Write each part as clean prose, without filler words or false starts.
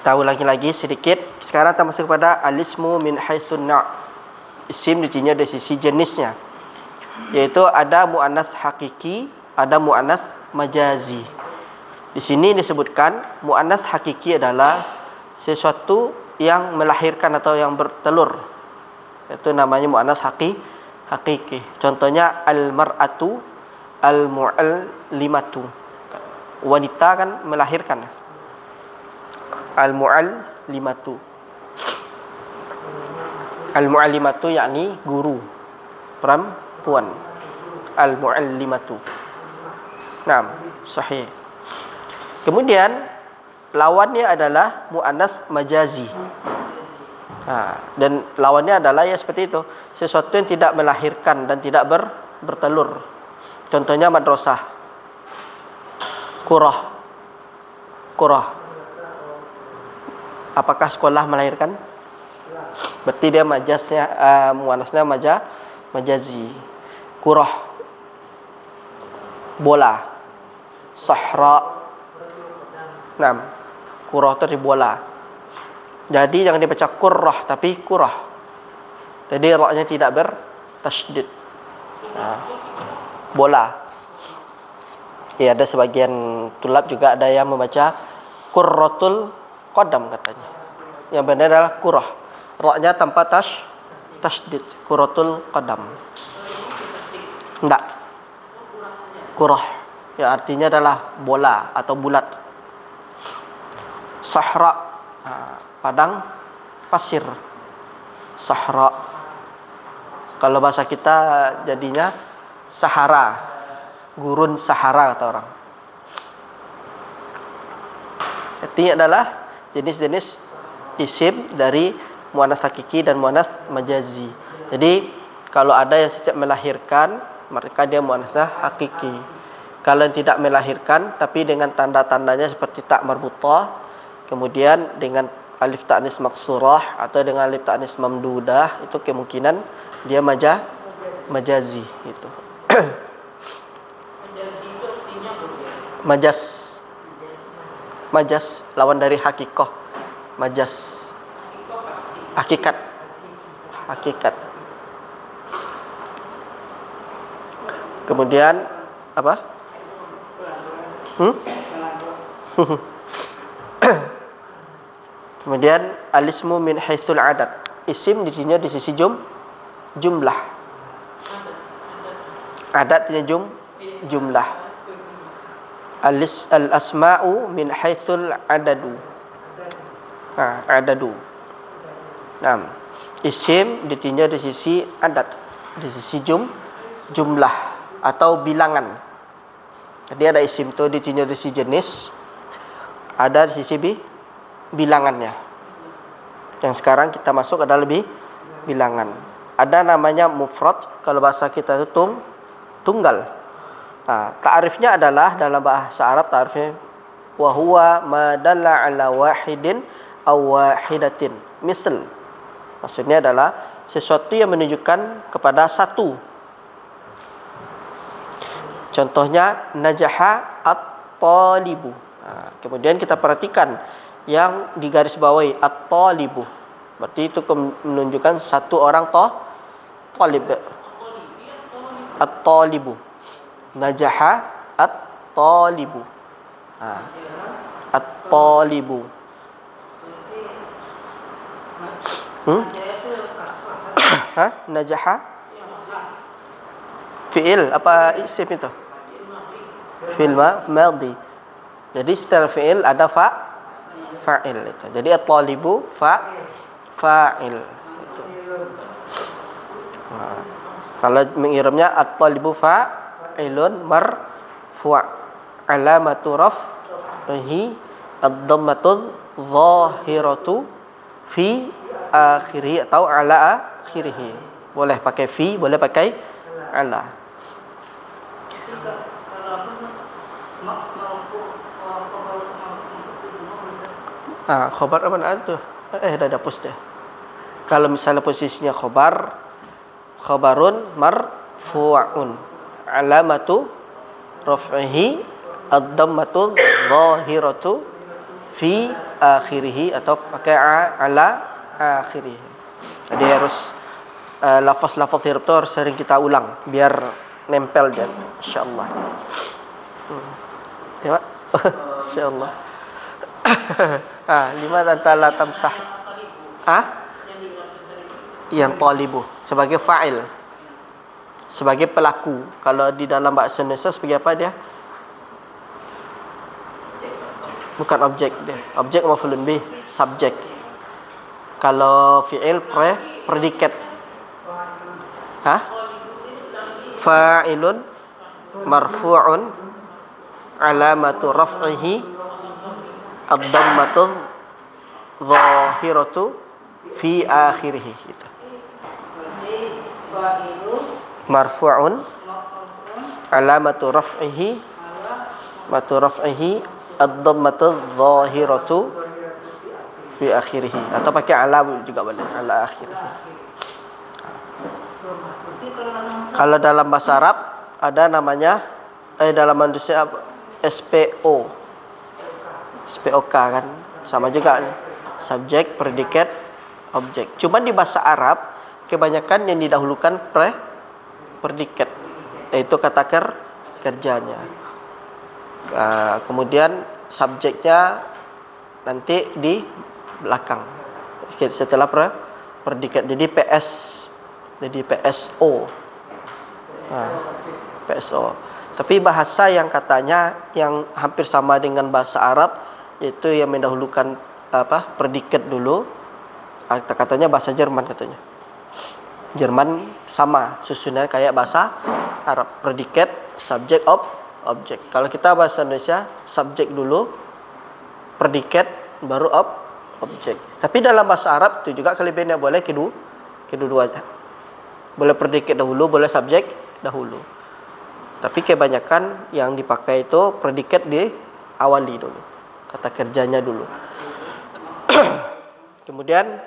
Kita ulangi lagi sedikit. Sekarang kita masuk kepada al-ismu min haitsun na'. Isim ditinjau dari sisi jenisnya. Yaitu ada muannas hakiki, ada muannas majazi. Di sini disebutkan muannas hakiki adalah sesuatu yang melahirkan atau yang bertelur. Itu namanya muannas hakiki. Contohnya al-mar'atu, al-mu'allimatu. Wanita kan melahirkan. Al-mu'allimatu. Al-mu'allimatu yakni guru perempuan. Al-mu'allimatu. Naam, sahih. Kemudian lawannya adalah muannas majazi. Dan lawannya adalah ya seperti itu, sesuatu yang tidak melahirkan dan tidak bertelur. Contohnya madrasah. Qurah. Apakah sekolah melahirkan? Berarti dia majaznya, muannasnya majazi. Qurah, bola. Sahra. Nah, qurah itu bola. Jadi jangan dibaca qurrah tapi qurah. Jadi ra-nya tidak bertasydid. Bola. Ya, ada sebagian tulab juga ada yang membaca qurratul qadam katanya. Yang benar adalah qurrah. Ra-nya tanpa tasydid. Qurratul qadam. Enggak. Qurrah. Ya, artinya adalah bola atau bulat. Sahra, padang pasir. Sahra. Kalau bahasa kita jadinya Sahara. Gurun Sahara kata orang. Ini adalah jenis-jenis isim dari muannas hakiki dan muannas majazi. Jadi kalau ada yang setiap melahirkan, maka dia muannasnya hakiki. Kalau yang tidak melahirkan tapi dengan tanda-tandanya seperti tak marbutah, kemudian dengan alif ta'nis maksurah atau dengan alif ta'nis mamdudah, itu kemungkinan dia majazi itu. Majaz lawan dari hakikoh. Majaz hakikat. Kemudian apa? Kemudian al-ismu min haitsul adad. Isim di sini di sisi jumlah. Adatnya jumlah. Al-asma'u min haitsul adadu. Adadu. Naam. Isim ditinjau dari sisi adat, di sisi jumlah atau bilangan. Jadi ada isim itu ditinjau dari sisi jenis, ada di sisi bilangannya. Yang sekarang kita masuk adalah bilangan. Ada namanya mufrad, kalau bahasa kita itu tunggal. Ta'rifnya adalah dalam bahasa Arab ta'rifnya wa huwa ma dalla ala wahidin aw wahidatin. Misal, maksudnya adalah sesuatu yang menunjukkan kepada satu. Contohnya najaha at-talibu. Kemudian kita perhatikan yang di garis bawahi at-talibu. Berarti itu menunjukkan satu orang talib. At-talibu. Najaha at-talibu. At-talibu. Najaha fi'il apa isim itu? Fi'il madhi. Jadi setelah fi'il ada fa'il itu. Jadi at-talibu fa'il. Kalau mengirimnya at-talibu fa'ilun marfu', alamatu raf'ihi ad-dhammatul zahiratu fi akhirih atau ala akhirih. Boleh pakai fi, boleh pakai ala. Khobar apa itu? Dah dapus deh. Kalau misalnya posisinya khobarun marfu'un, alamatu raf'ihi ad-dhammatul zahiratu fi akhirih atau pakai ala akhirih. Jadi harus lafaz-lafaz huruf itu harus sering kita ulang biar nempel dia insyaallah. Ya, Pak. Insyaallah. Lima tantala tamsah. Yang talibu sebagai fa'il. Sebagai pelaku. Kalau di dalam bahasa Indonesia sebagai apa dia? Bukan objek dia. Objek maf'ulun bih, subjek. Kalau fi'il predikat. Fa'ilun marfu'un alamatu raf'ihi ad-dammatu dhahiratu fi akhirih gitu. Marfu'un alamatu raf'ihi ad-dammatu dhahiratu fi akhirih atau pakai ala juga boleh, ala akhirih. Kalau dalam bahasa Arab ada namanya dalam manusia SPO. SPOK kan sama juga subjek, predikat, objek. Cuman di bahasa Arab kebanyakan yang didahulukan predikat, yaitu kata kerjanya. Kemudian subjeknya nanti di belakang setelah predikat. Jadi PSO. PSO. Tapi bahasa yang katanya yang hampir sama dengan bahasa Arab itu yang mendahulukan predikat dulu. Katanya bahasa Jerman katanya. Jerman sama susunannya kayak bahasa Arab. Predikat, subjek, objek. Kalau kita bahasa Indonesia subjek dulu, predikat baru objek. Tapi dalam bahasa Arab itu juga kelebihannya boleh kedua-duanya. Boleh predikat dahulu, boleh subjek dahulu. Tapi kebanyakan yang dipakai itu predikat diawali dulu. Kata kerjanya dulu. Kemudian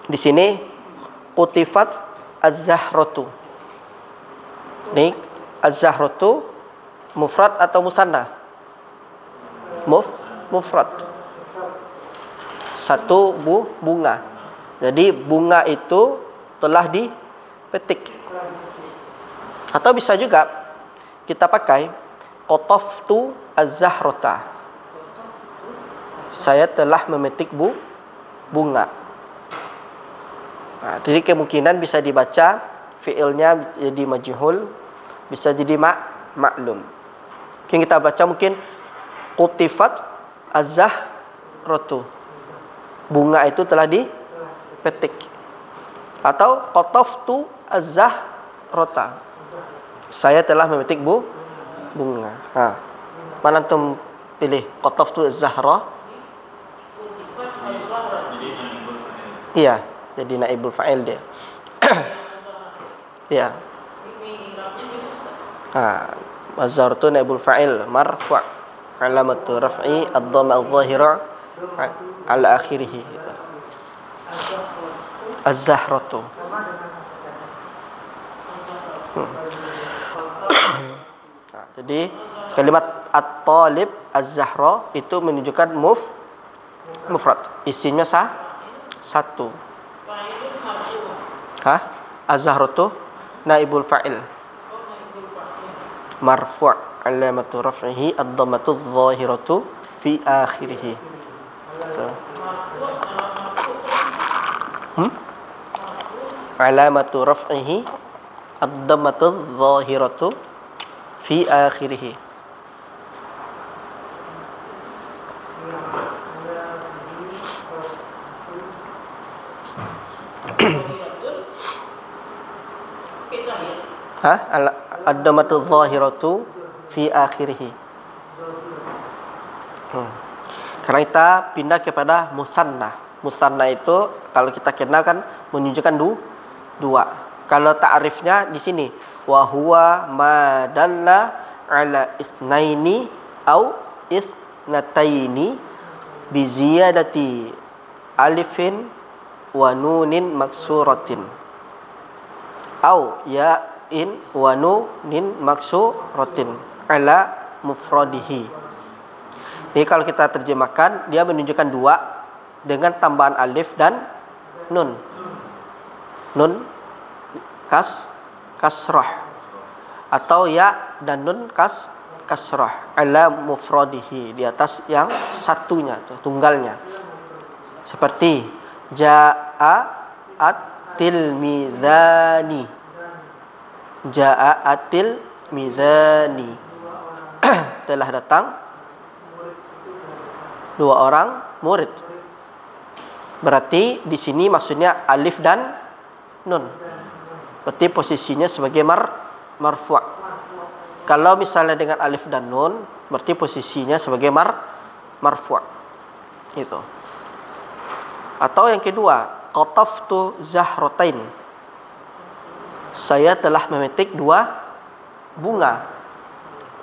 di sini utifat az-zahratu. Ini az-zahratu mufrad atau musanna? Mufrad. Satu bunga. Jadi bunga itu telah dipetik. Atau bisa juga kita pakai qataftu az-zahrata. Saya telah memetik bunga. Jadi kemungkinan bisa dibaca fiilnya jadi majhul, bisa jadi maklum. Mungkin kita baca mungkin qutifat az-zahratu. Bunga itu telah dipetik. Atau qataftu az-zahrata. Saya telah memetik bunga. Mana antum pilih qataftu az-zahra? Iya, jadi naibul fa'il dia. Iya. Az-zahratu naibul fa'il marfu'. Alamatu raf'i ad-dhamma adh-dhahira ala akhirih. Az-zahratu. Jadi kalimat at-talib az-zahra itu menunjukkan mufrad. Isimnya satu. Az-zahratu naibul fa'il. Marfu' alamatu raf'ihi ad-dhammatu adh-dhahiratu fi akhirih. Alamatu raf'ihi ad-dhammatu adh-dhahiratu fi akhirih. Ad-dhammatu adh-dhahiratu fi akhirih. Karena kita pindah kepada musanna. Musanna itu kalau kita kenal kan menunjukkan dua. Kalau ta'rifnya di sini wa huwa ma dalla ala itsnaini au itsnataini bi ziyadati alifin wa nunin maksuratin au ya'in wa nunin maksuratin ala mufradihi. Jadi kalau kita terjemahkan, dia menunjukkan dua dengan tambahan alif dan nun. Nun kasrah atau ya dan nun kasrah ala mufradihi, di atas yang satunya, tunggalnya. Seperti jaa at-tilmizani. Jaa at-tilmizani. Telah datang dua orang murid. Berarti di sini maksudnya alif dan nun. Berarti posisinya sebagai marfu'. Kalau misalnya dengan alif dan nun, berarti posisinya sebagai marfu'. Itu. Atau yang kedua, qataftu zahratain. Saya telah memetik dua bunga.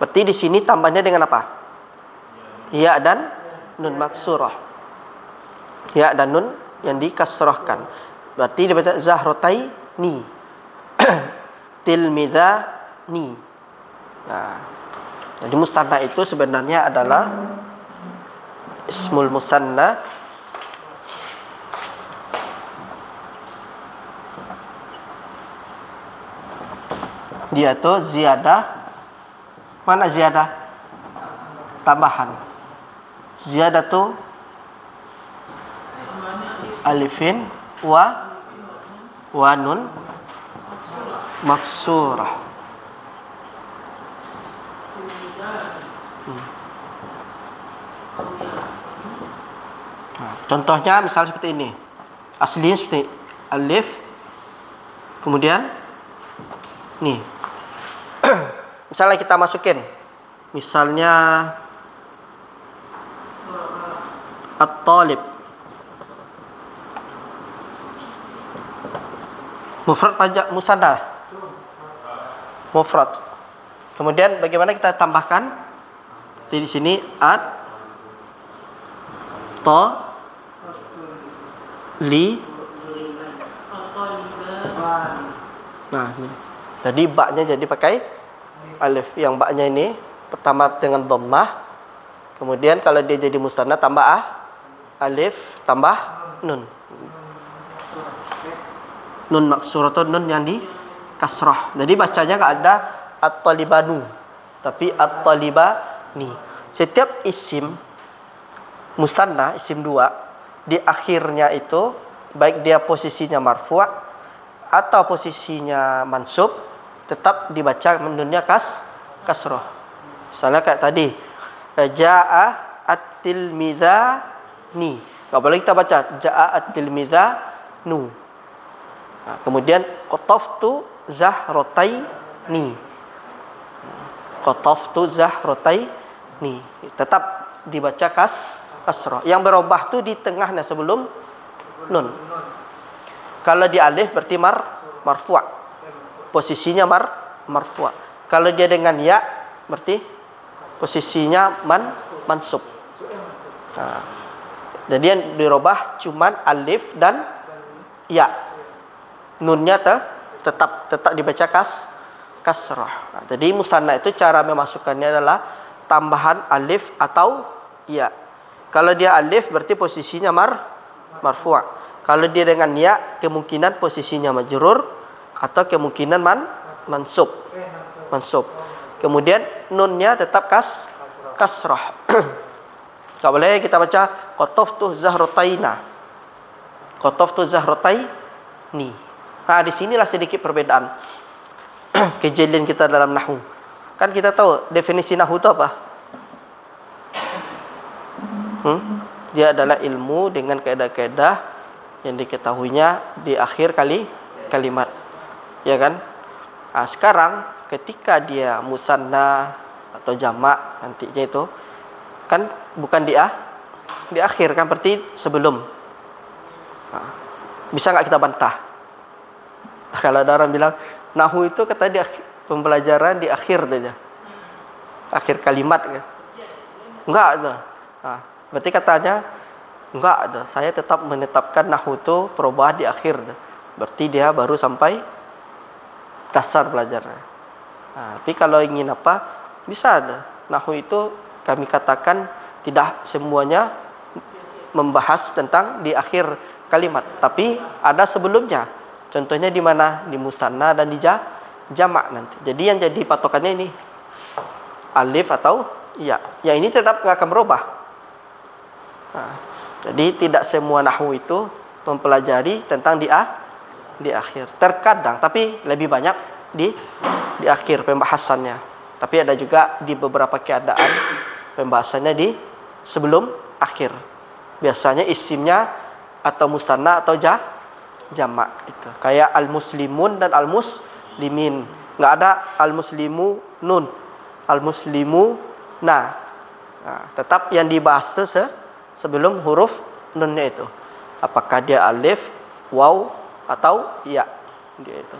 Berarti di sini tambahnya dengan apa? Ya dan nun maksurah. Ya dan nun yang dikasrahkan. Berarti dibaca zahratain. Tilmizani. Nah, jadi musanna itu sebenarnya adalah ismul musanna dia tuh ziyadah. Mana ziyadah? Tambahan. Ziyadah tuh alifin wa nun maksurah. Nah, contohnya misal seperti ini. Aslinya seperti alif, kemudian nih. Misalnya kita masukin, misalnya at-talib. Mufrad pajak musanna. Mufrad. Kemudian bagaimana kita tambahkan? Di sini li. Nah, ini. Tadi baknya jadi pakai alif. Yang baknya ini pertama dengan dhammah. Kemudian kalau dia jadi musanna tambah alif tambah nun. Nun maksurah atau nun yang di kasrah. Jadi bacanya enggak ada at-talibanu, tapi at-talibani. Setiap isim musanna, isim dua, di akhirnya itu baik dia posisinya marfu' atau posisinya mansub, tetap dibaca nunnya kasrah. Misalnya kayak tadi, jaa at-tilmizani. Enggak boleh kita baca jaa at-tilmizanu. Nah, kemudian qataftu zahratain. Qataftu zahratain. Tetap dibaca kasrah. Yang berubah tu di tengahnya sebelum nun. Kalau di alif berarti marfu'. Posisinya marfu'. Kalau dia dengan ya berarti posisinya mansub. Nah, jadi yang dirubah cuman alif dan ya. Nunnya tetap dibaca kasrah. Nah, jadi musanna itu cara memasukkannya adalah tambahan alif atau ya. Kalau dia alif berarti posisinya marfu'. Kalau dia dengan ya kemungkinan posisinya majrur atau kemungkinan mansub. Kemudian nunnya tetap kasrah. Kalau boleh kita baca qataftu zahrataina. Qataftu zahrataini. Nah, di sinilah sedikit perbedaan kejelian kita dalam nahwu. Kan kita tahu definisi nahwu itu apa? Dia adalah ilmu dengan kaidah-kaidah yang diketahuinya di akhir kalimat. Ya kan? Nah, sekarang ketika dia musanna atau jamak nantinya itu kan bukan di akhir kan, berarti sebelum. Nah, bisa nggak kita bantah? Kalau ada orang bilang nahwu itu kata dia pembelajaran di akhir saja, akhir kalimat kan? Enggak ada. Nah, berarti katanya enggak ada. Saya tetap menetapkan nahwu itu perubahan di akhir. Berarti dia baru sampai dasar belajarnya. Nah, tapi kalau ingin apa bisa ada. Nahwu itu kami katakan Tidak semuanya membahas tentang di akhir kalimat, tapi ada sebelumnya. Contohnya di mana? Di musanna dan di jamak nanti. Jadi yang jadi patokannya ini alif atau ya. Yang ini tetap nggak akan berubah. Nah, jadi tidak semua nahwu itu mempelajari tentang di akhir. Terkadang, tapi lebih banyak di akhir pembahasannya. Tapi ada juga di beberapa keadaan pembahasannya di sebelum akhir. Biasanya isimnya atau musanna atau jamak itu. Kayak al-muslimun dan al-muslimin. Enggak ada al-muslimu nun, al-muslimu nah. Tetap yang dibahas itu sebelum huruf nunnya itu. Apakah dia alif, waw atau ya. Dia itu.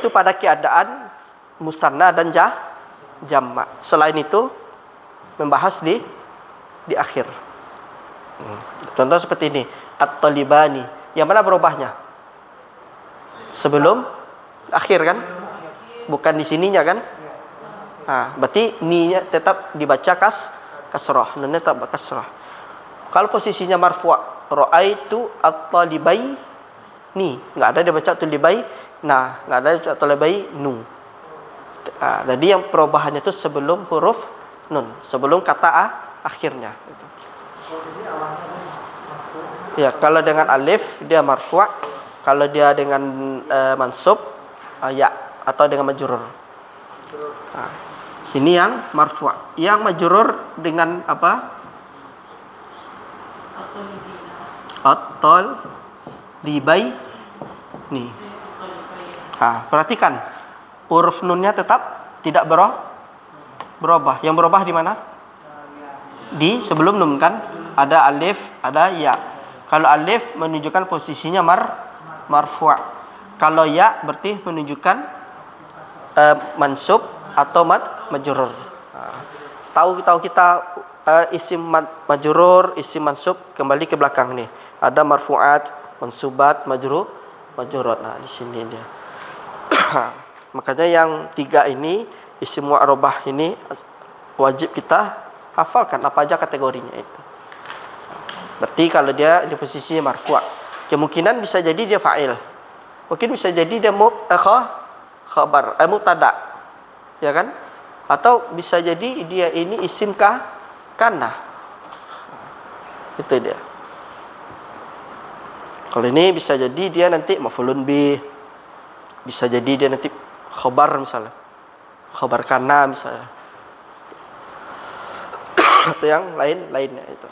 Itu pada keadaan musanna dan jamak. Selain itu membahas di akhir. Contoh seperti ini, at-talibani. Yang mana berubahnya? Sebelum akhir kan? Bukan di sininya kan? Berarti ni-nya tetap dibaca kasrah, nunnya tetap kasrah. Kalau posisinya marfu', ra'aitu at-talibai ni, enggak ada dibaca at-talibai. Nah, enggak ada dibaca at-talibai nu. Jadi yang perubahannya itu sebelum huruf nun, sebelum kata akhirnya. Ya, kalau dengan alif dia marfu', kalau dia dengan mansub ya atau dengan majrur. Ini yang marfu'. Yang majrur dengan apa? At-tal libai ni. Perhatikan huruf nunnya tetap tidak berubah. Yang berubah di mana? Di sebelum nun kan? Ada alif, ada ya. Kalau alif menunjukkan posisinya marfu'. Kalau ya berarti menunjukkan mansub atau majrur. Tahu kita isim majrur, isim mansub, kembali ke belakang nih. Ada marfu'at, mansubat, majrurat. Nah, di sini dia. Makanya yang tiga ini isim mu'rabah ini wajib kita hafalkan apa aja kategorinya itu. Berarti kalau dia di posisi marfu', kemungkinan bisa jadi dia fa'il. Mungkin bisa jadi dia khabar, mubtada. Ya kan? Atau bisa jadi dia ini isim kana. Itu dia. Kalau ini bisa jadi dia nanti maf'ulun bih. Bisa jadi dia nanti khabar misalnya. Khabar kana misalnya. Atau yang lainnya itu.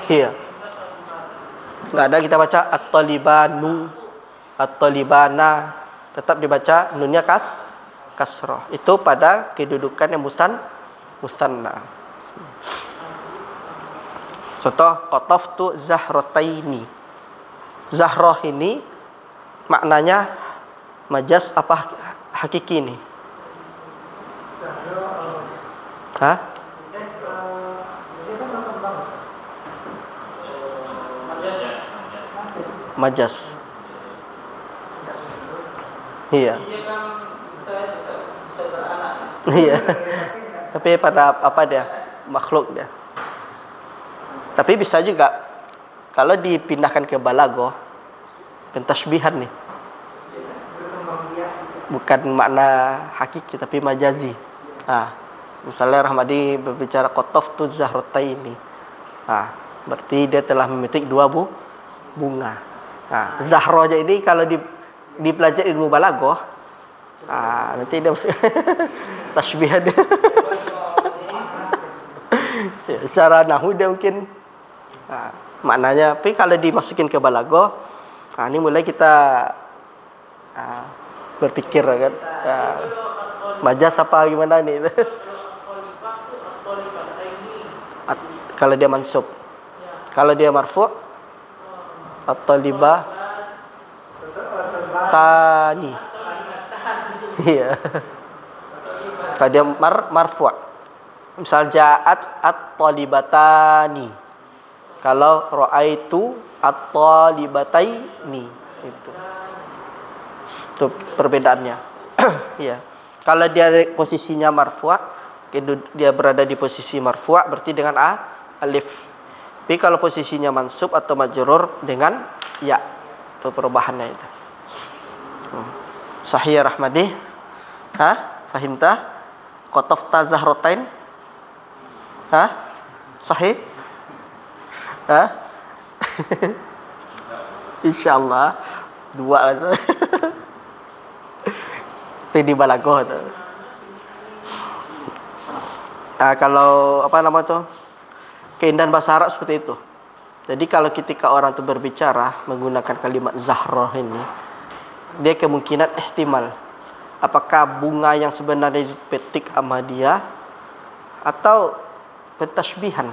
Iya. Enggak ada kita baca at-talibanu, at-talibana, tetap dibaca nunnya kasrah. Itu pada kedudukan yang musanna. Contoh qataftu zahrataini. Zahrah ini maknanya majaz apa hakiki ini? Majaz. Iya. Iya. Tapi pada apa dia? Makhluk dia. Tapi bisa juga kalau dipindahkan ke balaghah, pentasbihan nih. Bukan makna hakiki tapi majazi. Misalnya Rahmadi berbicara qataftu zahrataini. Berarti dia telah memetik dua bunga. Zahra aja ini kalau dipelajari ilmu balaghah, nanti dia tasbihan dia. Ya, secara nahwu dia mungkin maknanya, tapi kalau dimasukin ke balaghah, ini mulai kita berpikir kan, majaz apa gimana nih? Kalau dia mansub, kalau dia marfu', at-talibah tani. Iya. Kalau dia marfu', misal ja'at at-talibatani. Kalau ra'aitu at-talibataini, itu perbedaannya. Iya. Kalau dia posisinya marfu', dia berada di posisi marfu' berarti dengan alif. Tapi kalau posisinya mansub atau majrur dengan ya, itu perubahannya itu. Sahih ya Rahmadi? Fahimta? Qatafta zahratain? Sahih? Insyaallah 2 aja. Itu di balagoh tu. Kalau apa nama tu? Keindahan bahasa Arab seperti itu. Jadi kalau ketika orang itu berbicara menggunakan kalimat zahrah ini, dia kemungkinan ihtimal apakah bunga yang sebenarnya dipetik sama dia atau pentashbihan.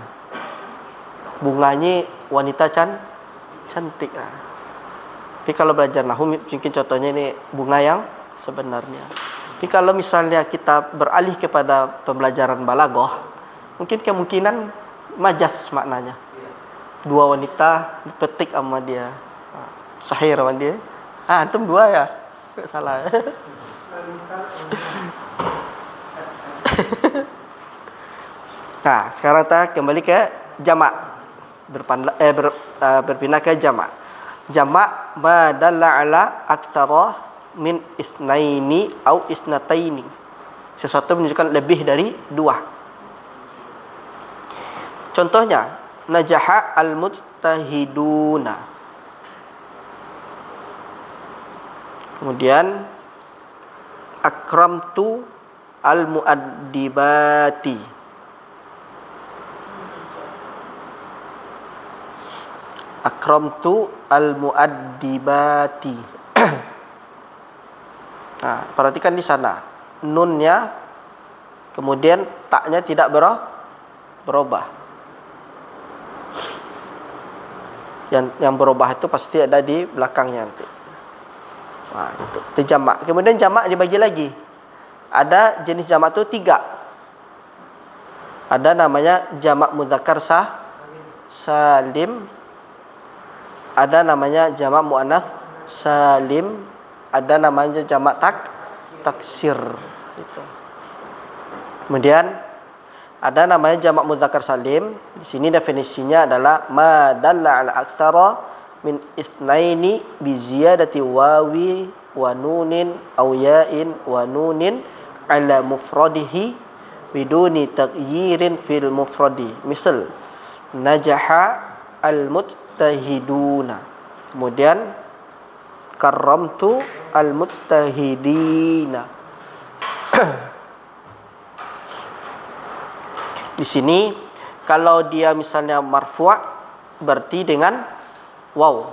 Bunganya wanita cantik. Tapi kalau belajar nahwu mungkin contohnya ini bunga yang sebenarnya. Tapi kalau misalnya kita beralih kepada pembelajaran balaghah, mungkin kemungkinan majas maknanya. Dua wanita dipetik sama dia. Sahih rawan dia. Antum 2 ya? Tak salah. Nah, sekarang kita kembali ke jamak. Berpindah ke jamak. Jamak ma dalla ala aktsara min isnaini au isnataini. Sesuatu menunjukkan lebih dari 2. Contohnya, najaha al-mujtahiduna. Kemudian akramtu al-muaddibati. Akramtu al-muaddibati. Nah, perhatikan di sana. Nunnya kemudian taknya tidak berubah. Yang berubah itu pasti ada di belakangnya nanti. Nah, itu jamak. Kemudian jamak dibagi lagi. Ada jenis jamak itu 3. Ada namanya jamak mudzakkar salim. Ada namanya jamak muannats salim. Ada namanya jamak taksir. Itu. Kemudian ada namanya jamak mudzakkar salim. Di sini definisinya adalah ma dalla ala aktsara min isnaini bi ziyadati wawi wa nunin aw ya'in wa nunin ala mufradihi biduni taghyirin fil mufradi. Misal najaha al mujtahiduna. Kemudian karramtu al mujtahidina. Di sini kalau dia misalnya marfu' berarti dengan waw.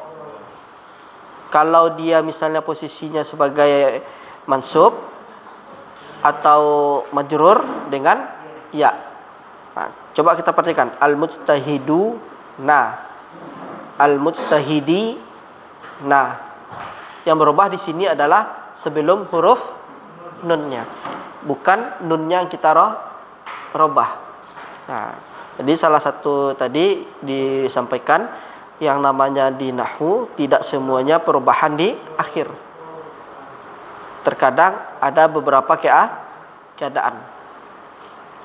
Kalau dia misalnya posisinya sebagai mansub atau majrur dengan ya. Nah, coba kita perhatikan al-mujtahidu al-mujtahidi Yang berubah di sini adalah sebelum huruf nunnya, bukan nunnya yang kita robah. Nah, jadi salah satu tadi disampaikan yang namanya di nahwu tidak semuanya perubahan di akhir. Terkadang ada beberapa keadaan.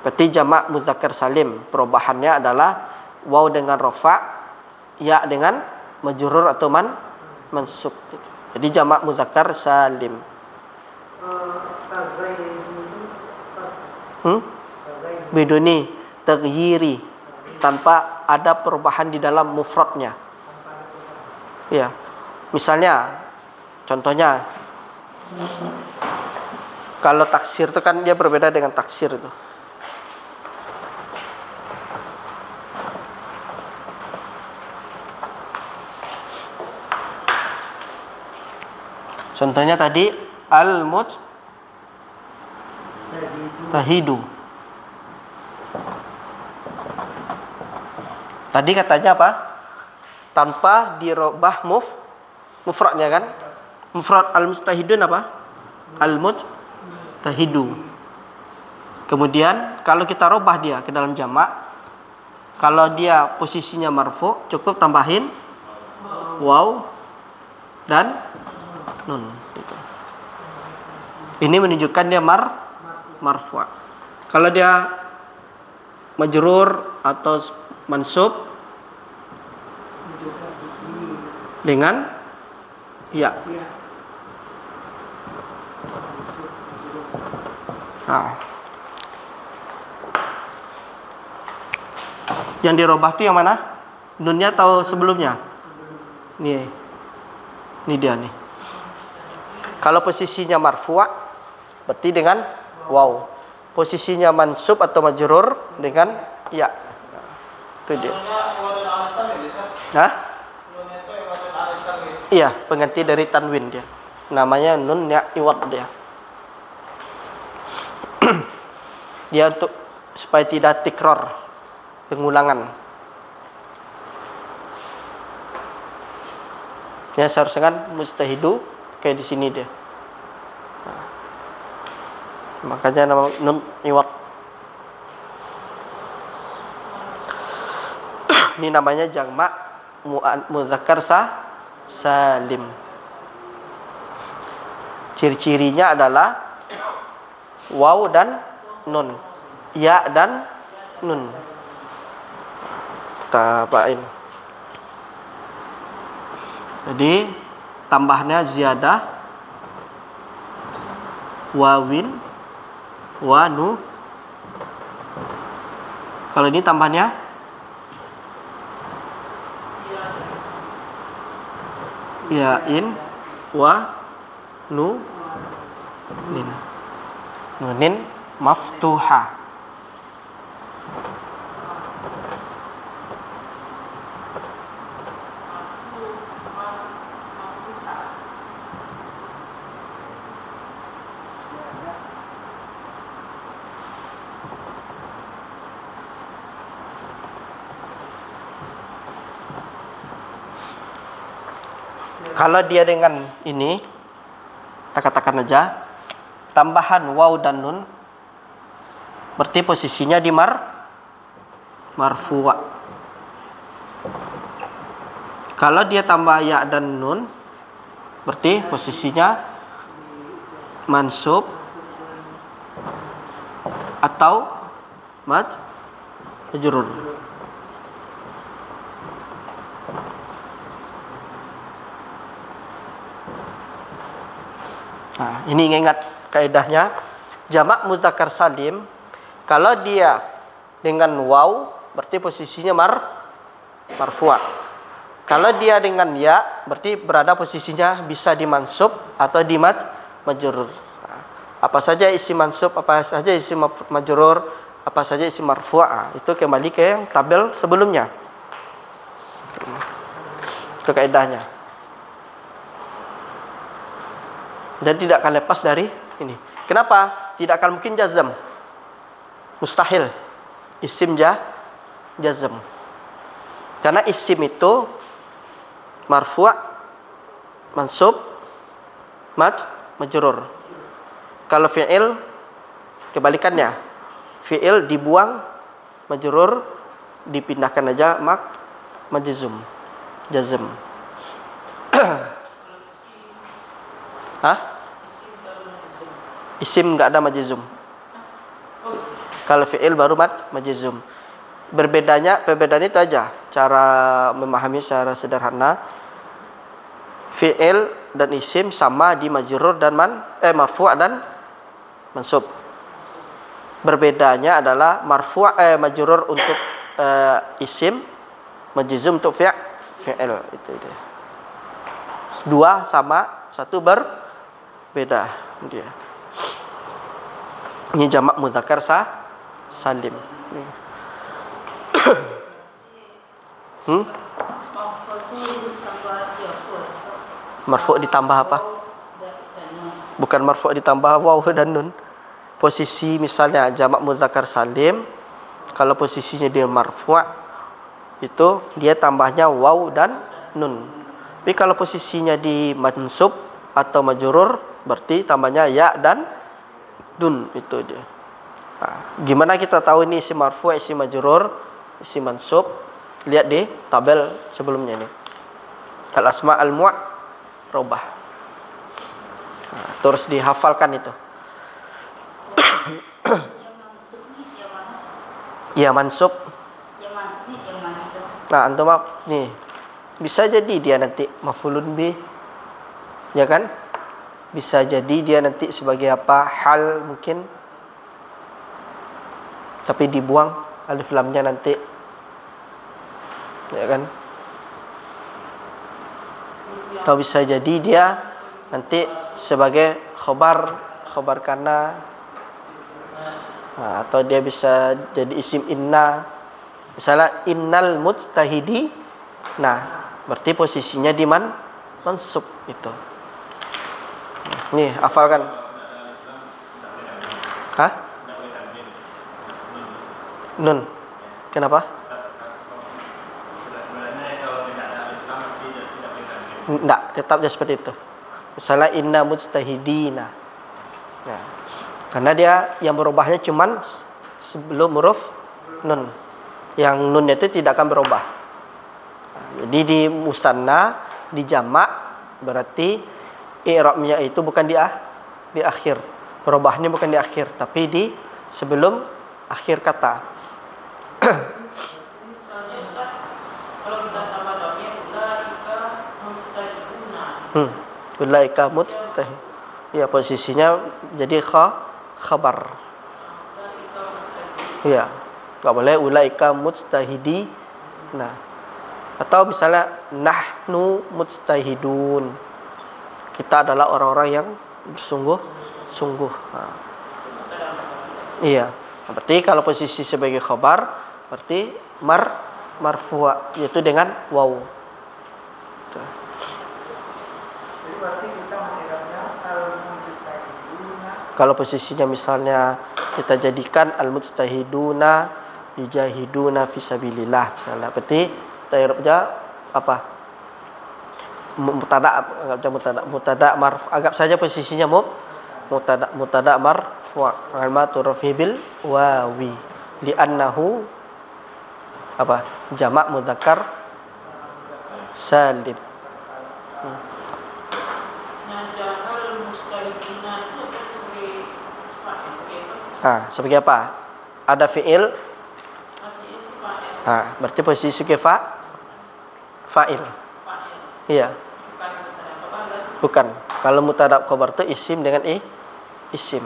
Seperti jamak mudzakkar salim, perubahannya adalah waw dengan rafa', ya dengan majrur atau mansub. Jadi jamak mudzakkar salim. Biduni taghyiri, tanpa ada perubahan di dalam mufradnya. Ya. Misalnya contohnya kalau taksir itu kan dia berbeda dengan taksir itu. Contohnya tadi al-mujtahidu. Tadi katanya apa? Tanpa dirubah mufradnya kan? Mufrad al-mujtahidun apa? Al-mujtahidu. Kemudian kalau kita rubah dia ke dalam jamak, kalau dia posisinya marfu, cukup tambahin waw dan nun. Ini menunjukkan dia marfu'. Kalau dia majrur atau mansub dengan ya. Nah. Yang dirubah itu yang mana? Nunnya atau sebelumnya? Nih. Ini dia nih. Kalau posisinya marfu' berarti dengan waw. Posisinya mansub atau majrur dengan ya. Itu dia. Hah? Iya, pengganti dari tanwin dia. Namanya nun ya iwad dia. Dia untuk supaya tidak tikrar, pengulangan. Ya seharusnya kan mustahidu kayak di sini dia. Makanya nama nun iwad. Ini namanya jamak muzakkar salim. Ciri-cirinya adalah waw dan nun, ya dan nun. Kita apain? Jadi tambahnya ziyadah wawin wa nu. Kalau ini tambahnya yain wa nu nin. Nunin maftuha. Kalau dia dengan ini, kita katakan aja tambahan waw dan nun, berarti posisinya di marfu'. Kalau dia tambah ya dan nun, berarti posisinya mansub atau majrur. Nah, ini ingat kaidahnya jamak muzakkar salim. Kalau dia dengan waw berarti posisinya marfu'. Kalau dia dengan ya berarti berada posisinya bisa dimansub atau di majrur. Nah, apa saja isi mansub, apa saja isi majrur, apa saja isi marfu'. Itu kembali ke tabel sebelumnya. Itu kaidahnya. Dan tidak akan lepas dari ini. Kenapa? Tidak akan mungkin jazm. Mustahil. Isim jazm. Karena isim itu marfu', mansub, majrur. Kalau fi'il kebalikannya. Fi'il dibuang, majrur dipindahkan aja majzum. Jazm. Hah? Isim enggak ada majzum. Kalau fi'il baru majzum. Perbedaannya itu aja. Cara memahami secara sederhana. Fi'il dan isim sama di majrur dan marfu' dan mansub. Berbedanya adalah majrur untuk isim, majzum untuk fi'il. Itu dia. Dua sama, satu berbeda dia. Ini jamak mudzakkar salim. Marfu' ditambah apa? Bukan marfu' ditambah waw dan nun. Posisi misalnya jamak mudzakkar salim, kalau posisinya dia marfu' itu dia tambahnya waw dan nun. Tapi kalau posisinya di mansub atau majrur berarti tambahnya ya dan dun. Itu dia. Nah, gimana kita tahu ini isim marfu', isim majrur, isim mansub? Lihat di tabel sebelumnya ini. Al asma al mu'rabah. Nah, terus dihafalkan itu. Ya mansub. Yang maksudnya yang mana itu? Nah, antum nih. Bisa jadi dia nanti maf'ulun bih. Ya kan? Bisa jadi dia nanti sebagai apa? Hal mungkin. Tapi dibuang alif lamnya nanti. Ya kan? Atau bisa jadi dia nanti sebagai khobar kana. Nah, atau dia bisa jadi isim inna. Misalnya innal mujtahidi. Nah, berarti posisinya di mansub itu. Nih, hafalkan. Hah? Nun. Kenapa? Enggak, tetapnya seperti itu. Misalnya inna mujtahidina. Nah, karena dia yang berubahnya cuman sebelum huruf nun. Yang nunnya itu tidak akan berubah. Jadi di musanna, di jamak berarti i'rabnya itu bukan di akhir. Perubahannya bukan di akhir, tapi di sebelum akhir kata. Misalnya Ustaz, kalau kita tambah dhamir ulaika mujtahiduna. Ulaika mujtahid. Ya, posisinya jadi khabar. Ya, enggak boleh ulaika mujtahidi. Nah, atau misalnya nahnu mujtahidun. Kita adalah orang-orang yang bersungguh-sungguh. Nah. Iya. Berarti kalau posisi sebagai khabar berarti marfu' yaitu dengan waw. Tuh. Kalau posisinya misalnya kita jadikan al-mujtahiduna yujahiduna fisabilillah misalnya, berarti ta'irubnya apa? Mutada marfu. Anggap saja posisinya mutada marfu. Alamatu rafi bil wawi li'annahu apa? Jamak mudzakkar salim. Sebagai apa? Ada fi'il. Berarti posisi sebagai fa'il. Iya. Bukan. Kalau mutada khabar itu isim dengan isim.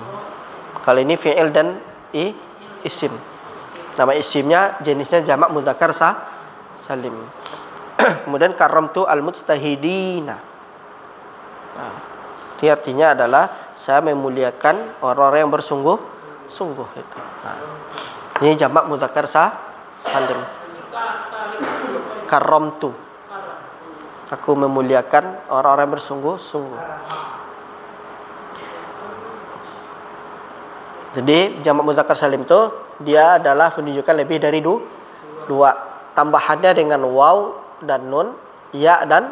Kalau ini fi'il dan isim. Nama isimnya jenisnya jamak mudzakkar salim. Kemudian karamtu al-mujtahidina. Ini artinya adalah saya memuliakan orang-orang yang bersungguh-sungguh itu. Ini jamak mudzakkar salim. Karamtu. Aku memuliakan orang-orang yang bersungguh-sungguh. Jadi jamak mudzakkar salim itu dia adalah menunjukkan lebih dari dua. Tambahannya dengan waw dan nun, ya dan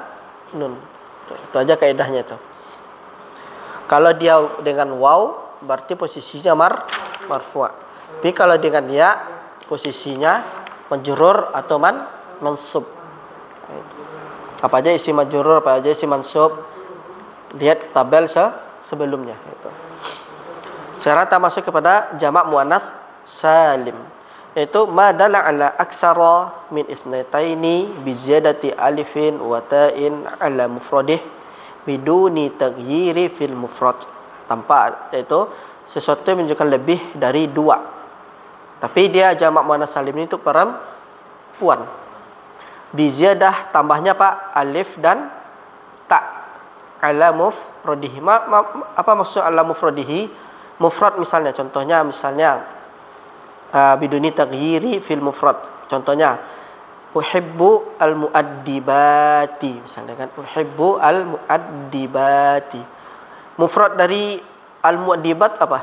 nun. Itu aja kaidahnya itu. Kalau dia dengan waw berarti posisinya marfu'. Tapi kalau dengan ya posisinya majrur atau mansub. Apa aja isi majrur, apa aja isi mansub. Lihat tabel sebelumnya itu. Sekarang kita masuk kepada jamak muannats salim, yaitu ma dalla ala aksara min isnataini bi ziyadati alifin wa ta'in ala mufradih biduni taghyiri fil mufrad. Tanpa, yaitu sesuatu yang menunjukkan lebih dari dua. Tapi dia jamak muannats salim ini untuk perempuan. Bi ziyadah tambahnya Pak alif dan ta ala mufradihi. Apa maksud ala mufradihi? Mufrad misalnya, contohnya biduni taghyiri fil mufrad. Contohnya uhibbu al-mu'addibati misalnya kan, uhibbu al-mu'addibati. Mufrad dari al-mu'addibat apa?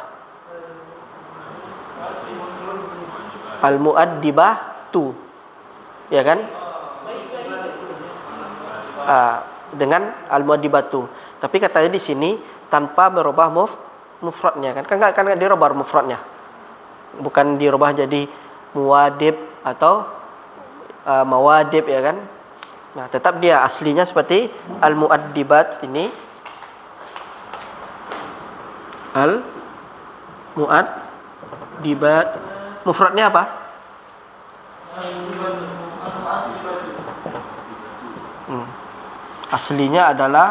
Al-mu'addibatu. Ya kan? Dengan al-mu'addibatu. Tapi katanya di sini tanpa merubah mufradnya kan enggak dirubah mufradnya, bukan dirubah jadi muwadib atau mawadib ya kan. Nah, tetap dia aslinya seperti al-muaddibat ini, al-muaddibat. Mufradnya apa? Aslinya adalah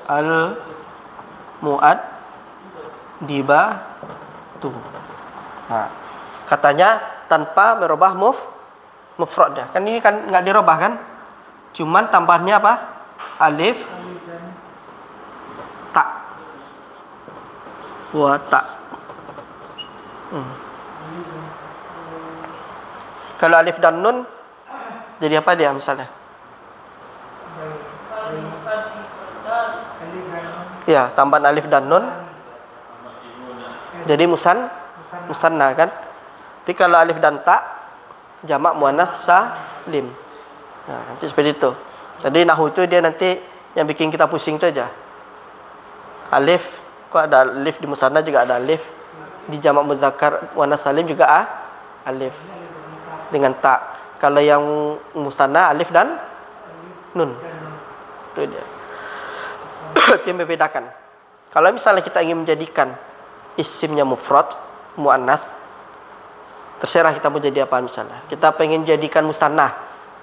al-mu'addibatu. Nah, katanya tanpa merubah mufradnya. Kan ini kan enggak dirubah kan? Cuman tambahnya apa? Alif ta wa ta. Kalau alif dan nun jadi apa dia misalnya? Ya, tambahan alif dan nun jadi musanna kan? Tapi kalau alif dan ta jamak muannats salim. Nah, nanti seperti itu. Jadi nahwu itu dia nanti yang bikin kita pusing itu aja. Alif, kok ada alif di musanna juga ada alif. Di jamak muzakkar muannats salim juga alif dengan ta. Kalau yang musanna alif dan nun. Itu dia. Itu yang membedakan. Kalau misalnya kita ingin menjadikan isimnya mufrad, muannats, terserah kita mau jadi apa misalnya. Kita pengen jadikan musanna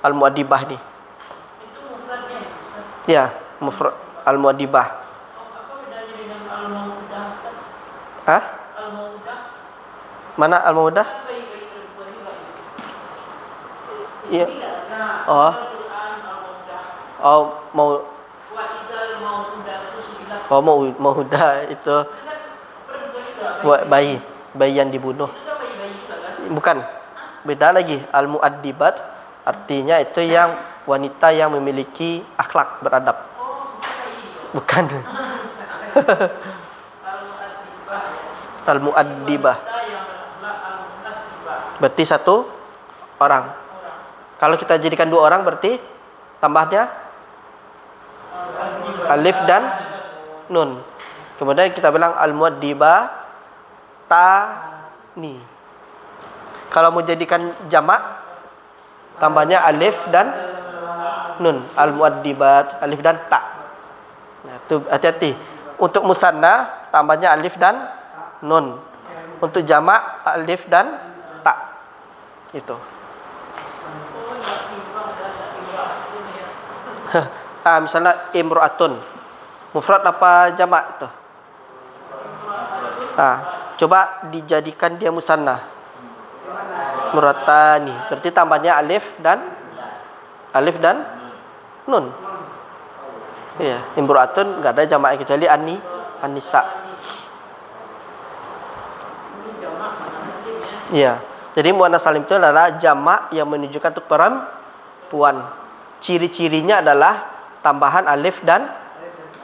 al-mu'addibah nih. Itu mufradnya. Ya, mufrad al-mu'addibah. Apa bedanya dengan al-maudah? Hah? Al-maudah. Mana al-maudah? Kan bayi-bayi perempuan juga itu. Iya. Nah, Oh. Al-Quran al-maudah. Oh, mau Wa idzal maudah itu sekitar. oh maudah itu Kan perempuan juga. bayi yang dibunuh. Itu kan bayi-bayi juga kan? Bukan. Beda lagi. Al-mu'addibat artinya itu yang wanita yang memiliki akhlak beradab. Oh, bukan bayi. Bukan. Al-mu'addibah. Al-mu'addibah. Wanita yang berakhlak al-mu'addibah. Berarti satu orang. Kalau kita jadikan dua orang berarti tambahnya alif dan nun. Kemudian kita bilang al-mu'addibah tani. Kalau mau jadikan jamak tambahnya alif dan nun. Al-mu'addibat alif dan ta. Nah, itu hati-hati. Untuk musanna tambahnya alif dan nun. Untuk jamak alif dan ta. Itu. Misalnya imro'atun. Mufrad apa jamak itu? Coba dijadikan dia musanna. Muratani. Berarti tambahnya alif dan nun. Iya, imro'atun enggak ada jamak kecuali anisa. Iya. Jadi muannats salim itu adalah jamak yang menunjukkan untuk perempuan. Ciri-cirinya adalah tambahan alif dan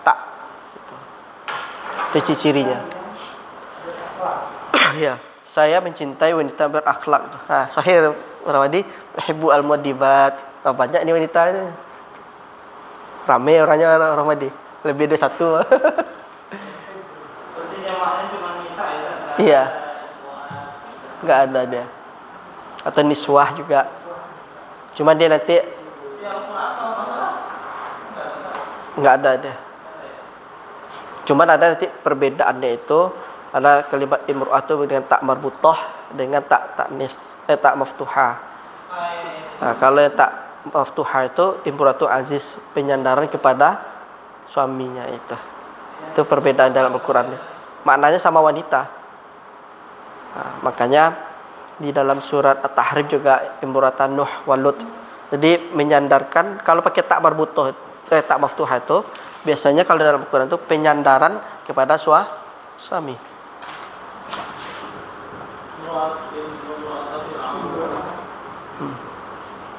ta. Itu ciri-cirinya. Ya, saya mencintai wanita berakhlak. Sahih Rawadi, uhibbu al-mu'addibat. Banyak ini wanita ini. Rame orangnya Rawadi. Lebih dari satu. Berarti jamaknya cuma nisa ya? Iya. Enggak ada dia. Atau niswah juga. Cuma dia nanti enggak ada dia. Cuma ada nanti perbedaannya itu ada kalimat imru'atu dengan tak marbutah dengan tak taknis tak maftuhah. Nah, kalau yang tak maftuhah itu imru'atu aziz, penyandaran kepada suaminya itu. Itu perbedaan dalam Al-Qur'an. Maknanya sama wanita. Nah, makanya di dalam surat At-Tahrim juga imru'atan Nuh Walut. Jadi menyandarkan kalau pakai tak marbutah tak maftuhah itu biasanya kalau dalam Al-Qur'an itu penyandaran kepada suami.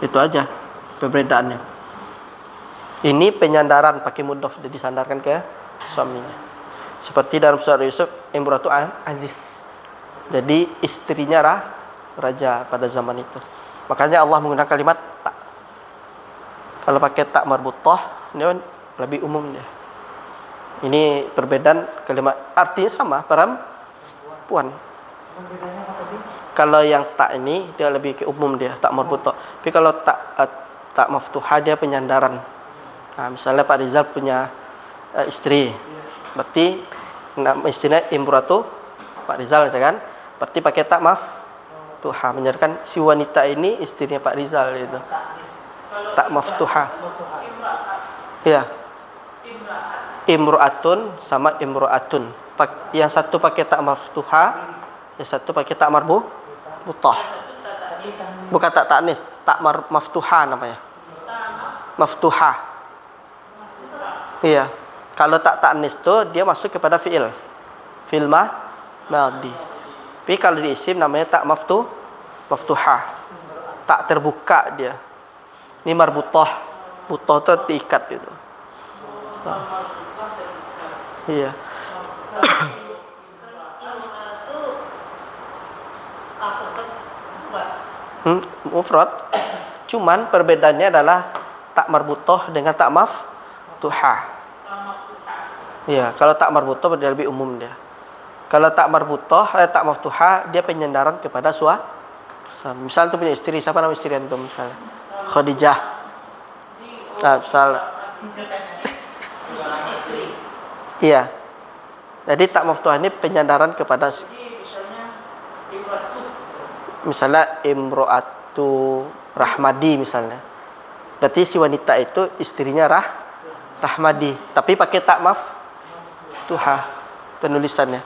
Itu aja perbedaannya. Ini penyandaran pakai mudhof jadi disandarkan ke suaminya. Seperti dalam surat Yusuf imratu aziz. Jadi istrinya raja pada zaman itu. Makanya Allah menggunakan kalimat tak. Kalau pakai tak marbutah ini lebih umum dia. Ini perbedaan kalimat artinya sama perempuan. Kalau yang tak ini dia lebih ke umum dia, tak marbutah. Tapi kalau tak maftuhah dia penyandaran. Nah, misalnya Pak Rizal punya istri. Berarti nama istrinya imratu Pak Rizal kan? Berarti pakai tak maftuhah menyandarkan si wanita ini istrinya Pak Rizal itu. Kalau tak maftuha. imra'at, Iya. imra'at. Imro'atun sama imro'atun. Yang satu pakai tak maftuha, yang satu pakai tak marbutah. Satu tak taknis. Bukan tak taknis, tak maftuha namanya. Maftuha. Iya. Kalau tak taknis tu dia masuk kepada fi'il. Fi'il madhi. Tapi kalau di isim namanya tak maftuha. Tak terbuka dia. Ini marbutah. Butah tu diikat gitu. Iya. Mufrad. Cuman perbedaannya adalah tak marbutah dengan tak maftuha. Iya, kalau tak marbutah dia lebih umum dia. Kalau tak marbutah, tak maftuha dia penyandaran kepada suami. Misal tu punya istri, siapa nama istri antum misalnya? Khadijah. Misal. Iya. Jadi tak maftuha ini penyandaran kepada misalnya imro'atu Rahmadi misalnya. Berarti si wanita itu istrinya Rahmadi, tapi pakai tak maftuha penulisannya.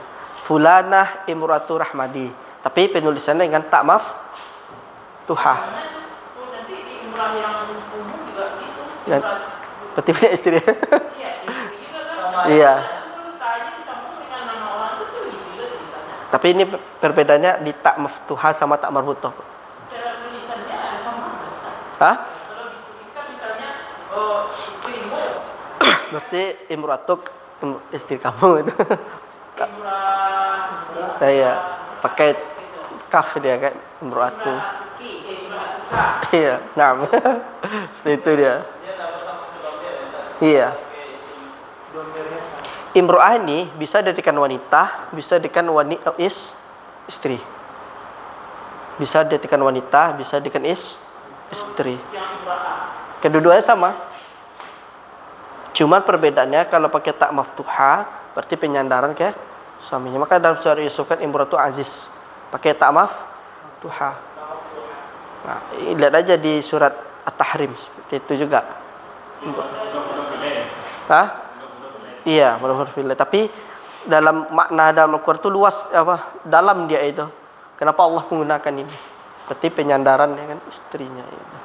Fulanah imro'atu Rahmadi, tapi penulisannya dengan tak maftuha. Nanti di imrah yang umum juga gitu. Ya, berarti punya istri. Iya, istri juga kan. Iya. Tanya disambung dengan nama orang itu gitu juga tulisannya. Tapi ini perbedaannya di tak maftuha sama tak marbutah. Cara tulisannya ada sama tulisan. Hah? Kalau dituliskan misalnya istrimu, Berarti imro'atuk istri kamu itu. imrah, Iya, pakai kaf dia kan imro'atu. Iya, nah. Itu dia. Iya. Imro'ah ini bisa dijadikan wanita, bisa dijadikan istri. Bisa dijadikan wanita, bisa dijadikan istri. Kedua-duanya sama. Cuman perbedaannya kalau pakai tak maftuha berarti penyandaran ke suaminya. Maka dalam surah Yusuf kan imratu aziz pakai tak maftuha. Nah, lihat aja di surat At-Tahrim seperti itu juga. Hah? Iya, huruf fi'il. Tapi dalam makna dalam Al-Qur'an itu luas dalam dia itu. Kenapa Allah menggunakan ini? Berarti penyandaran dengan istrinya itu.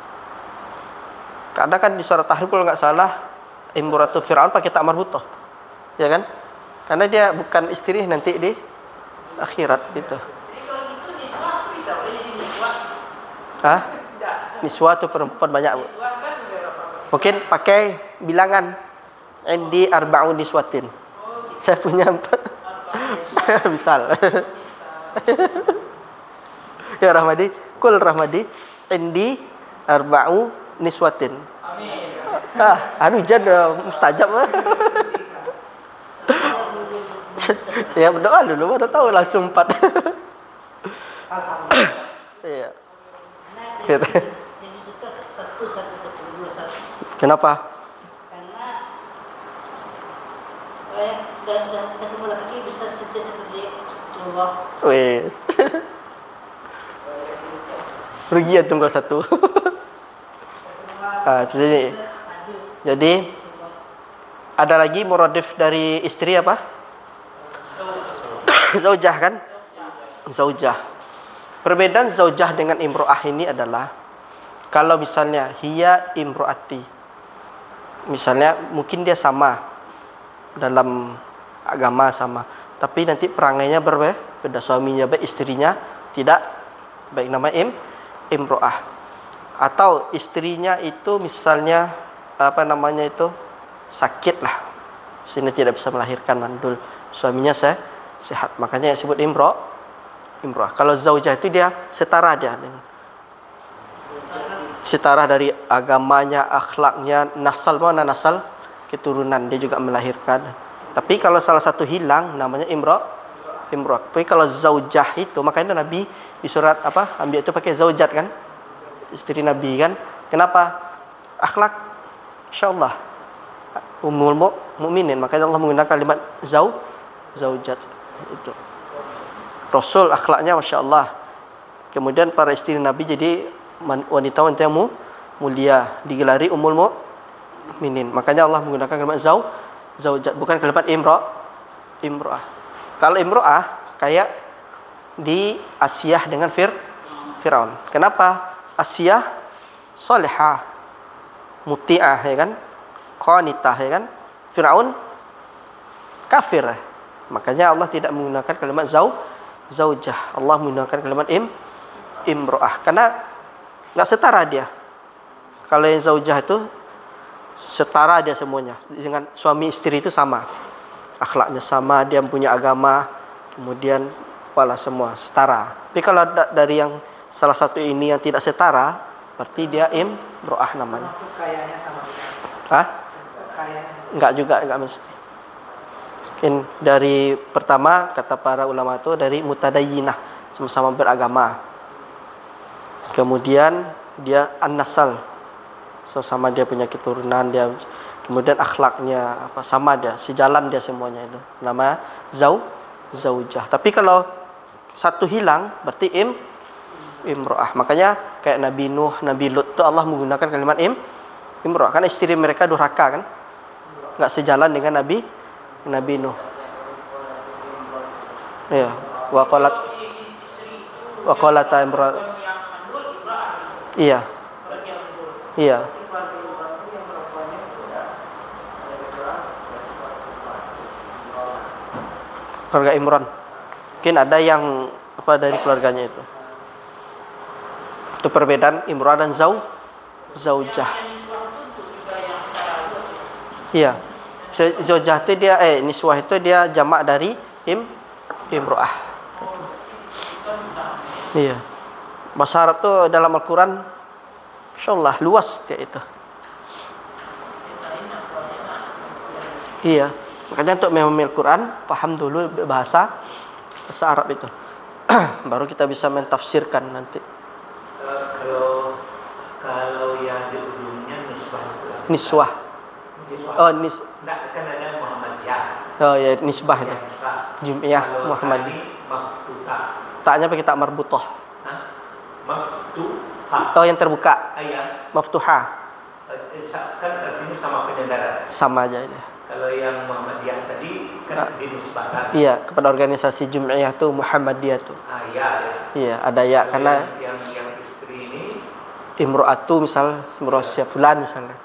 Karena kan di surat Tahrim kalau nggak salah imratu Fir'aun pakai tak marbutah. Ya kan? Karena dia bukan istri nanti di akhirat gitu. Jadi kalau gitu niswah bisa boleh jadi niswah. Hah? Niswah itu perempuan banyak. Bu. Niswah kan Mungkin pakai bilangan Indi arba'un niswatin. Saya punya 4. Misal. Ya Rahmadi, kul Rahmadi Indi arba'u niswatin. amin. Anu jadi mustajab. Ya berdoa dulu baru tahu langsung 4. Iya. Jadi suka satu dua satu. Kenapa? Karena dan semua laki bisa seperti Allah. Wih. Rugi ya tunggal 1. Jadi ada lagi muradif dari istri apa? Zaujah kan? Zaujah. Perbedaan zaujah dengan imro'ah ini adalah kalau misalnya hiya imro'ati. Misalnya mungkin dia sama dalam agama sama, tapi nanti perangainya berbeda, suaminya baik, istrinya tidak baik, nama imro'ah. Atau istrinya itu misalnya sakit lah, sehingga tidak bisa melahirkan mandul, suaminya sehat, makanya disebut imro'ah. Kalau zaujah itu dia setara setara dari agamanya, akhlaknya, nasal keturunan, dia juga melahirkan. Tapi kalau salah satu hilang namanya imro'ah. Tapi kalau zaujah itu, makanya Nabi di surat ambil itu pakai zaujat kan, istri Nabi kan. Kenapa? Akhlak insyaallah ummul mukminin, makanya Allah menggunakan kalimat zaujat itu. Rasul akhlaknya Masya Allah. Kemudian para istri Nabi jadi wanita-wanita yang mulia, digelari ummul mukminin. Makanya Allah menggunakan kalimat zaujat, bukan kalimat imro'ah. Kalau imro'ah kayak di Asiyah dengan Fir'aun. Kenapa? Asiyah salihah, muti'ah, ya kan? Qanitah, ya kan? Fir'aun kafir. Makanya Allah tidak menggunakan kalimat zaujah. Allah menggunakan kalimat imro'ah karena nggak setara dia. Kalau yang zaujah itu setara dia semuanya. Dengan suami istri itu sama. Akhlaknya sama, dia punya agama, kemudian semua setara. Tapi kalau dari yang salah satu ini yang tidak setara, berarti dia imro'ah namanya. Termasuk kayanya sama juga. Hah? Termasuk kayanya. Enggak juga, enggak mesti. Mungkin dari pertama kata para ulama itu dari mutadayyinah, sama-sama beragama. Kemudian dia an-nasal, sama-sama dia punya keturunan, dia kemudian akhlaknya sama dia, sejalan dia semuanya itu. Nama zaujah. Tapi kalau satu hilang berarti imro'ah. Makanya kayak Nabi Nuh, Nabi Lut itu Allah menggunakan kalimat imro'ah. Kan istri mereka durhaka kan? Enggak sejalan dengan Nabi Nuh. Iya, wa qalat imro'ah. Iya. Iya. Keluarga Imran. Mungkin ada yang dari keluarganya itu. Itu perbedaan Imran dan zaujah. Iya. Zaujah itu dia niswah itu dia jamak dari imro'ah. Iya. Bahasa Arab tuh dalam Al-Quran insyaallah luas kayak itu. Iya. Makanya untuk memahami Al-Quran, paham dulu bahasa Arab itu. Baru kita bisa mentafsirkan nanti. Kalau yang di ujungnya Niswah. Oh, Enggak, kan ada Muhammadiyah. Oh ya, nisbah itu. Jum'iyah Muhammadiyah. Taknya pakai tak marbutah. Maftuhah. Oh, yang terbuka. Ayat. Maftuhah. Kan artinya sama pendengaran. Sama aja ini. Kalau yang Muhammadiyah tadi kan dinisbahkan. Iya, kepada organisasi Jum'iyah tuh Muhammadiyah tuh. Ya. Iya, ada ya karena yang istri ini imro'atu misal, imro'ah fulan misalnya.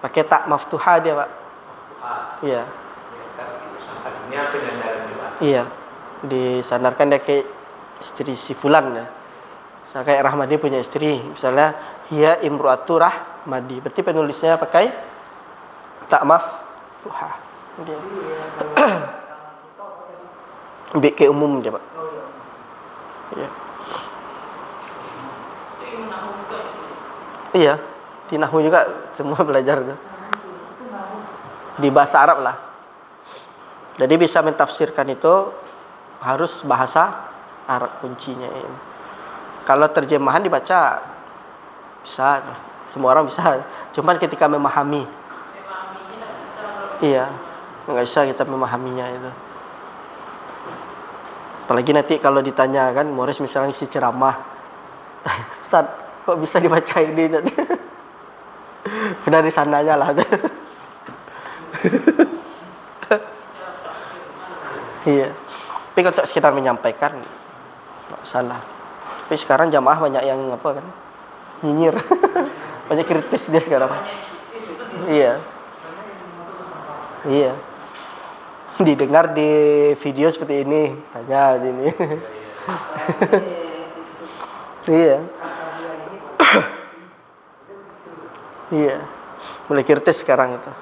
Pakai tak maftuhah dia, Pak. Iya. Artinya pendengaran juga. Iya. Disandarkan dia ke istri si fulan ya. Misalnya kayak Rahmadi punya istri, misalnya hiya imro'atu Rahmadi. Berarti penulisnya pakai tak maftuhah. Dia. BK umum dia, Pak. Iya. Iya, di nahwu juga semua belajar tuh. Di bahasa Arab lah. Jadi bisa mentafsirkan itu harus bahasa Arab kuncinya ini. Kalau terjemahan dibaca bisa, semua orang bisa. Cuman ketika memahami, iya, nggak bisa kita memahaminya itu. Apalagi nanti kalau ditanya kan, Morris misalnya isi ceramah, Ustaz, kok bisa dibaca ini? Benar di sananya lah. Iya. Tapi untuk sekitar menyampaikan, nggak salah. Tapi sekarang jamaah banyak yang kan, nyinyir, banyak kritis dia sekarang. Iya. Iya. Didengar di video seperti ini, tanya ini. Iya. Iya. Mulai kritis sekarang itu.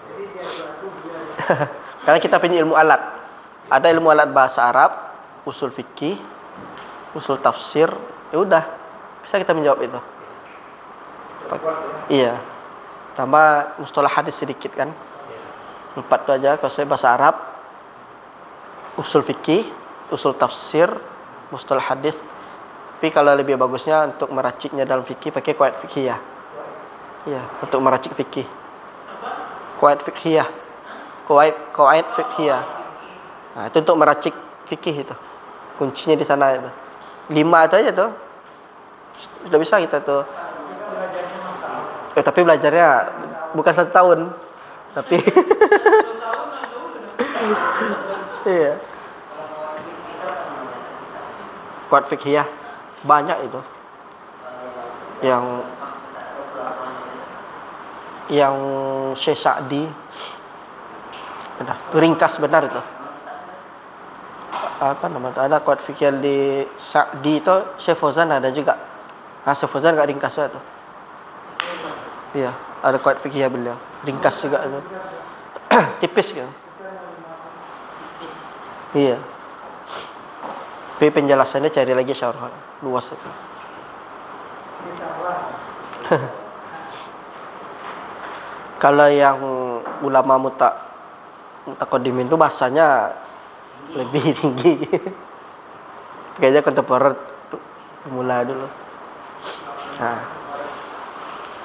Karena kita punya ilmu alat. Ada ilmu alat bahasa Arab, usul fikih, usul tafsir, ya udah bisa kita menjawab itu. Iya. Tambah mustalah hadis sedikit kan. 4 itu aja kalau saya bahasa Arab, usul fikih, usul tafsir, mustalah hadis. Tapi kalau lebih bagusnya untuk meraciknya dalam fikih pakai qawaid fikhiyah. Iya, untuk meracik fikih. Qawaid fikhiyah. Qawaid fikhiyah. Nah, itu untuk meracik fikih itu. Kuncinya di sana itu. 5 itu aja tuh. Sudah bisa kita tuh. Tapi belajarnya bukan 1 tahun, tapi iya. Kuat fikih banyak itu. Yang Syekh Sa'di ringkas benar itu. Apa namanya? Ada kuat fikih di Sa'di itu, Syekh Fauzan ada juga. Syekh Fauzan enggak ringkas itu. Iya, ada kuat fikih beliau. Ringkas juga itu. Tipis gitu. Iya. Tapi penjelasannya cari lagi syarah luas itu. Kalau yang ulama mutaqaddimin itu bahasanya lebih tinggi. Kayaknya kontemporer pemula dulu. Nah,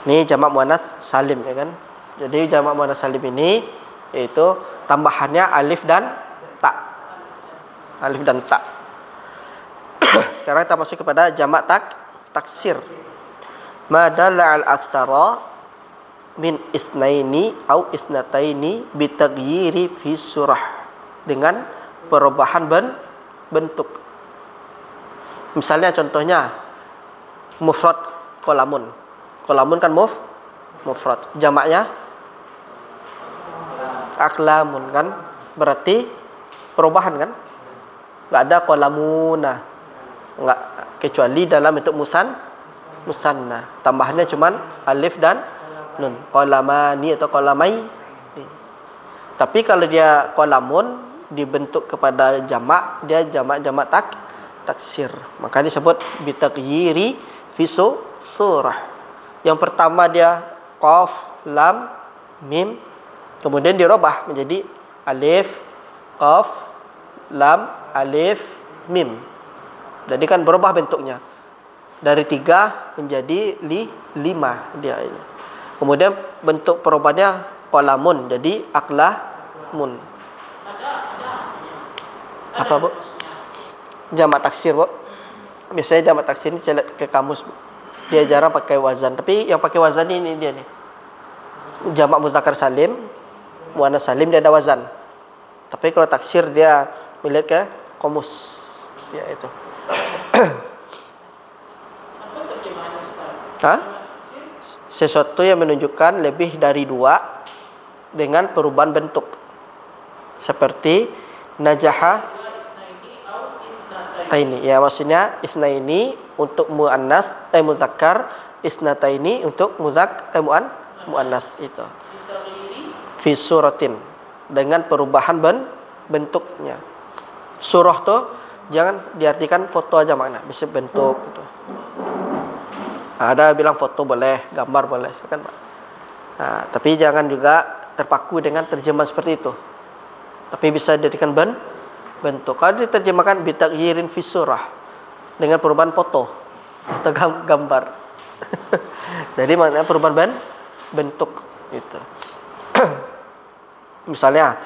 ini jamak muannats salim ya kan. Jadi jamak muannats salim ini yaitu tambahannya alif dan ta. Alif dan ta. Sekarang kita masuk kepada jamak taksir. Madalla al-aksara min isnaini au isnataini bitaghyiri fi surah, dengan perubahan bentuk. Misalnya contohnya mufrad qalamun. Qalamun kan mufrad. Jamaknya aqlamun kan? Berarti perubahan kan? Enggak ada qalamuna. Enggak, kecuali dalam bentuk musanna. Tambahannya cuman alif dan nun. Qalamani atau qalamai. Tapi kalau dia qalamun dibentuk kepada jamak, dia jamak taksir. Maka disebut bitaghyiri fi surah. Yang pertama dia qaf, lam, mim, kemudian dirubah menjadi alif, qaf, lam, alif, mim. Jadi kan berubah bentuknya. Dari 3 menjadi 5 dia ini. Kemudian bentuk perubahannya qalamun jadi aqlamun. Apa, Bu? Jamak taksir, Bu. Biasanya jamak taksir ini celat ke kamus, Bu. Dia jarang pakai wazan, tapi yang pakai wazan ini dia nih. Jamak muzakkar salim, muannats salim dia ada wazan. Tapi kalau taksir dia melihat ke kamus. Ya itu. Sesuatu yang menunjukkan lebih dari 2 dengan perubahan bentuk. Seperti najaha taini. Ya, maksudnya isnaini untuk muannas muzakkar, isnataini untuk muannas itu. Fi suratin, dengan perubahan bentuknya. Surah tuh jangan diartikan foto aja makna, bisa bentuk gitu. Ada bilang foto boleh, gambar boleh, kan Pak. Nah, tapi jangan juga terpaku dengan terjemahan seperti itu. Tapi bisa dijadikan bentuk. Kalau diterjemahkan bitagyirin fi surah, dengan perubahan foto atau gambar. Jadi maknanya perubahan bentuk itu. Misalnya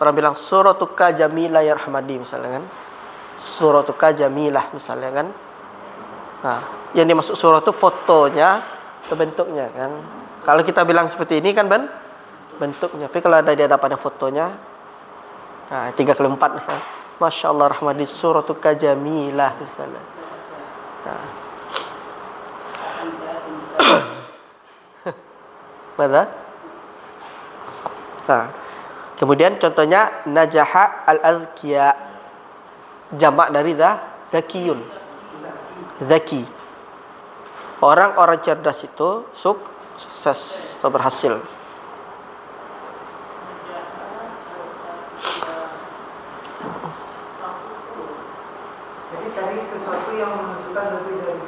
orang bilang suratuka jamilah ya rahmadi misalnya kan. Suratuka jamilah misalnya kan. Nah, yang dimaksud surah itu fotonya atau bentuknya kan. Kalau kita bilang seperti ini kan bentuknya. Tapi kalau ada di hadapannya fotonya, nah 3 kali 4 misalnya. Masya Allah rahmadi suratuka jamilah misalnya. Nah. Mana? Nah, kemudian contohnya najaha al-azkiya, jamak dari zakiyun. Zaki. Orang-orang cerdas itu sukses atau berhasil. Jadi tadi sesuatu yang menunjukkan lebih dari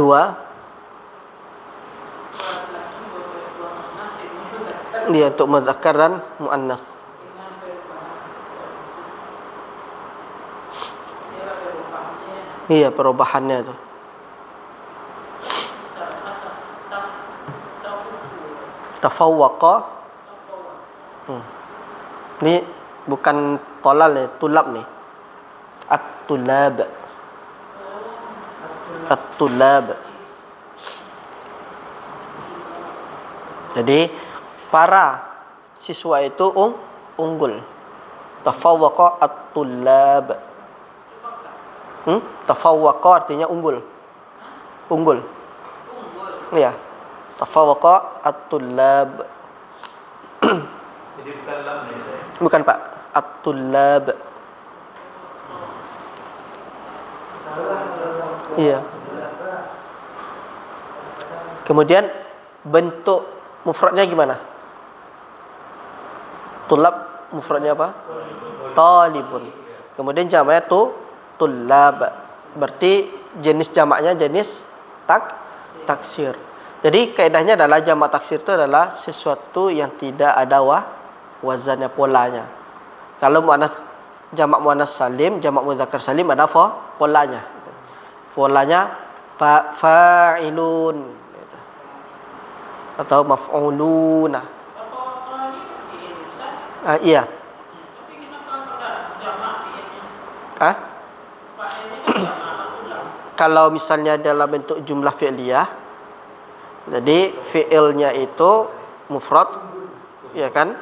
2. Dia untuk muzakkar dan muannas. Iya, perubahannya itu. Tafawwaqa. Ini bukan tolal nih, tulab nih. At-tulab. At-tulab. Jadi para siswa itu unggul. Tafawwaqa at-tullab. Tafawwaqa artinya unggul. Unggul. Iya. Tafawwaqa at-tullab. Jadi bukan lam ya. Bukan Pak, at-tullab. Iya. Kemudian bentuk mufradnya gimana? Tulab mufradnya apa? Talibun. Kemudian jamaknya tullab. Berarti jenis jamaknya jenis taksir. Jadi kaidahnya adalah jamak taksir itu adalah sesuatu yang tidak ada wazannya, polanya. Kalau jamak muannas salim, jamak muzakkar salim ada polanya. Polanya fa'ilun atau maf'uluna. Iya. Tapi kenapa enggak jamak fi'ilnya? Hah? Fa'ilnya kan jamak tullab. Kalau misalnya dalam bentuk jumlah fi'liyah, jadi fi'ilnya itu mufrad, ya kan?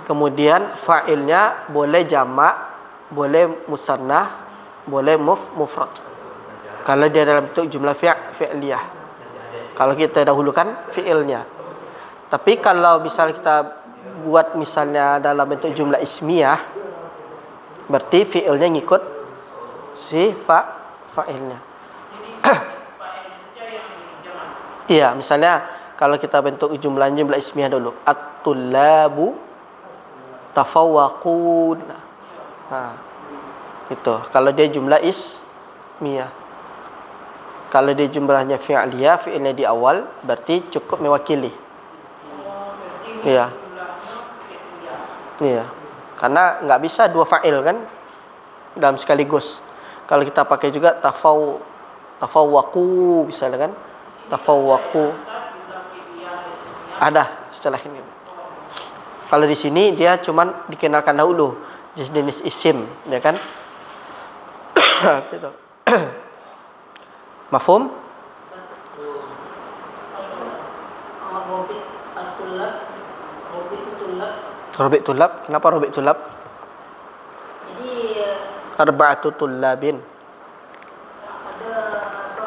Kemudian fa'ilnya boleh jamak, boleh musannah, boleh mufrad. Kalau dia dalam bentuk jumlah fi'liyah. Kalau kita dahulukan fi'ilnya. Tapi kalau misal kita buat misalnya dalam bentuk jumlah ismiyah, berarti fi'ilnya ngikut si fa'ilnya. Jadi fa'ilnya saja yang jamak. Iya, misalnya kalau kita bentuk jumlah ismiyah dulu, at-tullabu tafawwaqun. Nah, itu kalau dia jumlah ismiyah. Kalau dia jumlahnya fi'liyah, fi'ilnya di awal, berarti cukup mewakili. Iya. Iya. Karena nggak bisa dua fa'il kan dalam sekaligus. Kalau kita pakai juga tafawwaqu misalnya kan. Tafawwaqu. Ada setelah ini. Kalau di sini dia cuman dikenalkan dahulu jenis isim, ya kan? Itu. Mafhum? Robit at-tullab, robit tullab. Robik tulab. Kenapa robik tulab? Jadi Arba'atu tullabin. ada apa?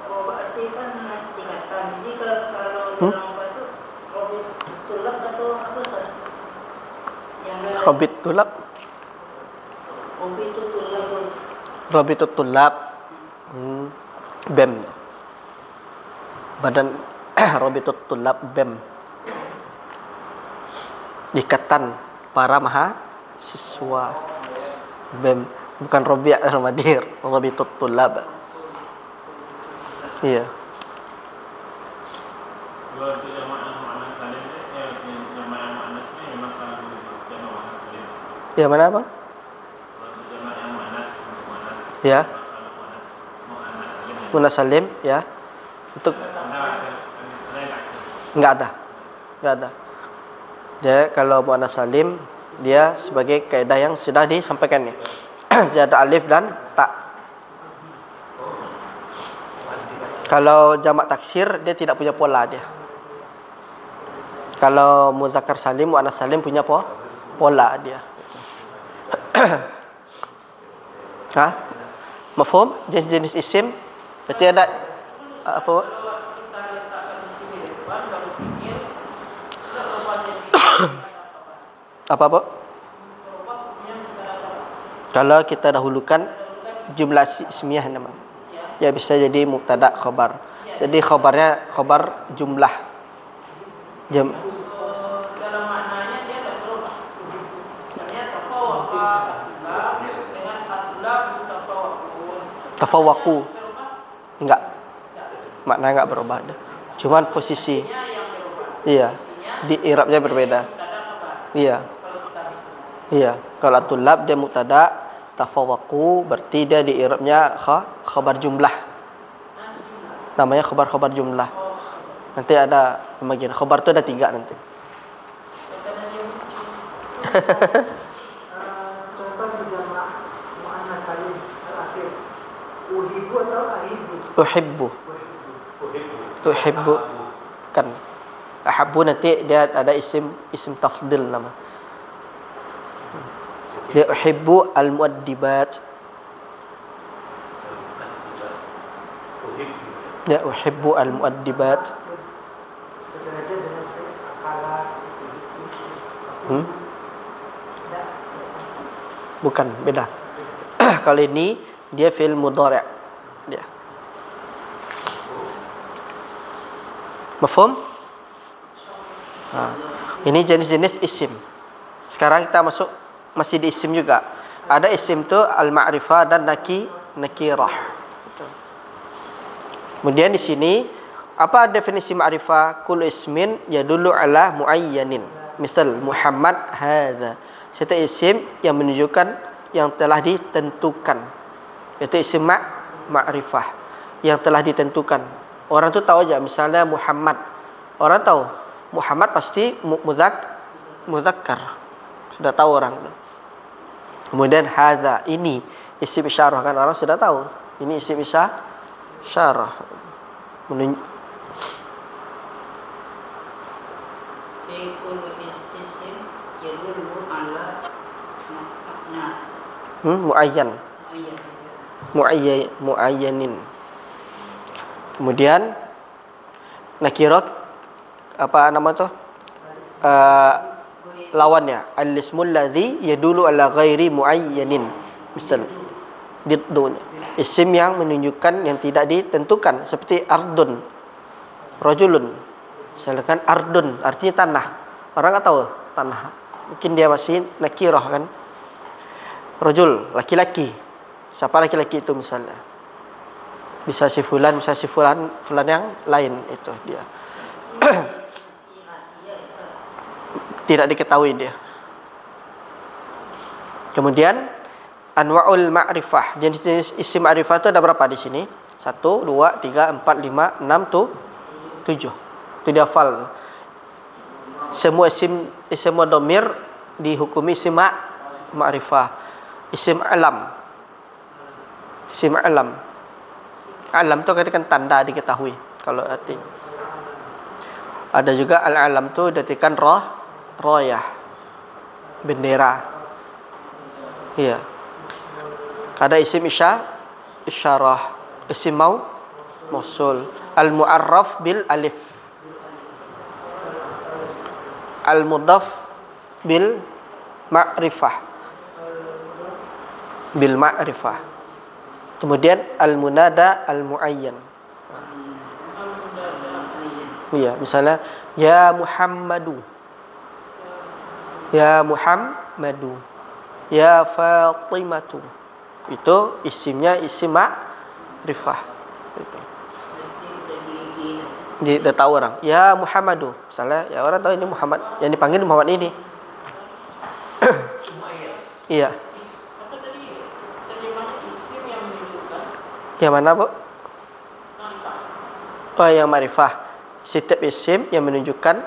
Berarti kan tingkatan. Jadi kalau dalam apa itu robit tullab atau apa Ustaz? Yang ada Robik tulab. robit tullab. Robitut tulab. BEM. Badan Robitut tulab BEM. Ikatan para mahasiswa. BEM. Bukan Robi' Ramadir. Robitut tulab. Iya. Dua itu jamak yang muannas salim jamak yang muannas ini memang kalau jamak muannas salim. Ya mana apa? Kalau jamak yang muannas muannas. Ya. Kalau muannas salim. Muannas salim ya. Untuk enggak ada. Enggak ada. Dia kalau muannas salim dia sebagai kaidah yang sudah disampaikan nih. Dia ada alif dan ta. Kalau jamak taksir dia tidak punya pola dia. Kalau muzakkar salim, muannas salim punya pola dia. Hah? Mafhum? Jenis-jenis isim berarti ada apa? Apa? Kalau kita dahulukan jumlah ismiyah namanya. Ya bisa jadi mubtada khabar. Jadi khabarnya khabar jumlah. Dalam maknanya dia tidak berubah. Misalnya tafawwaqa at-tullab dengan at-tullab tafawwaqun. Tafawwaqu. Enggak. Maknanya enggak berubah. Cuman posisi. Iya. Di i'rabnya berbeda. Iya. Iya. Kalau at-tullab dia mubtada, tafawwaqu berarti dia di i'rabnya khabar jumlah. Namanya khabar jumlah. Nanti ada pembagian. Khabar itu ada 3 nanti. Contoh jamak muannas salim terakhir. Uhibbu atau ahibbu? Uhibbu. Tuhibbu. kan. Ahabbu nanti dia ada isim tafdil nama. Dia uhibbu al-muaddibat. Ya uhibbu al-muaddibat. Sederajat dengan akala. Bukan, beda. Kalau ini dia fi'il mudhari'. Dia. Mafhum? Ini jenis-jenis isim. Sekarang kita masuk masih di isim juga. Ada isim tu al-ma'rifah dan nakirah. Kemudian di sini apa definisi ma'rifah? Kullu ismin yadullu ala muayyanin. Misal Muhammad hadza. Satu isim yang menunjukkan yang telah ditentukan. Itu isim ma'rifah yang telah ditentukan. Orang tu tahu aja misalnya Muhammad. Orang tahu Muhammad pasti muzakkar. Sudah tahu orang. Kemudian hadza, ini isim isyarah kan orang sudah tahu. Ini isim isyarah. Muayyanin. Kemudian nakirah apa nama tu? Lawannya al-ismul ladzi yadullu ala ghairi muayyanin. Misal diddunya isim yang menunjukkan yang tidak ditentukan seperti ardun, rajulun. Misalkan ardun artinya tanah. Orang enggak tahu tanah. Mungkin dia masih nakirah kan. Rajul, laki-laki. Siapa laki-laki itu misalnya? Bisa si fulan yang lain itu dia. Tidak diketahui dia. Kemudian anwa'ul ma'rifah. Jenis-jenis isim ma'rifah itu ada berapa di sini? 1, 2, 3, 4, 5, 6 tu 7. Itu dia hafal. Semua isim dhamir dihukumi isim ma'rifah. Isim alam. Isim alam. Alam tu kan tanda diketahui. Kalau arti. Ada juga al-alam tu diartikan rayah. Bendera. Iya. Ada isim isyarah. Isim mausul. Al-mu'arraf bil alif. Al-mudhaf bil ma'rifah. Bil ma'rifah. Kemudian al-munada al-muayyan. Iya, misalnya ya Muhammadu. Ya Muhammadu. Ya Fatimatu. Itu isimnya isim ma'rifah. Itu. Dia tahu orang. Ya Muhammadu. Misalnya ya orang tahu ini Muhammad. Yang dipanggil Muhammad ini. Iya. Yang mana, Bu? Oh, yang ma'rifah. Setiap isim yang menunjukkan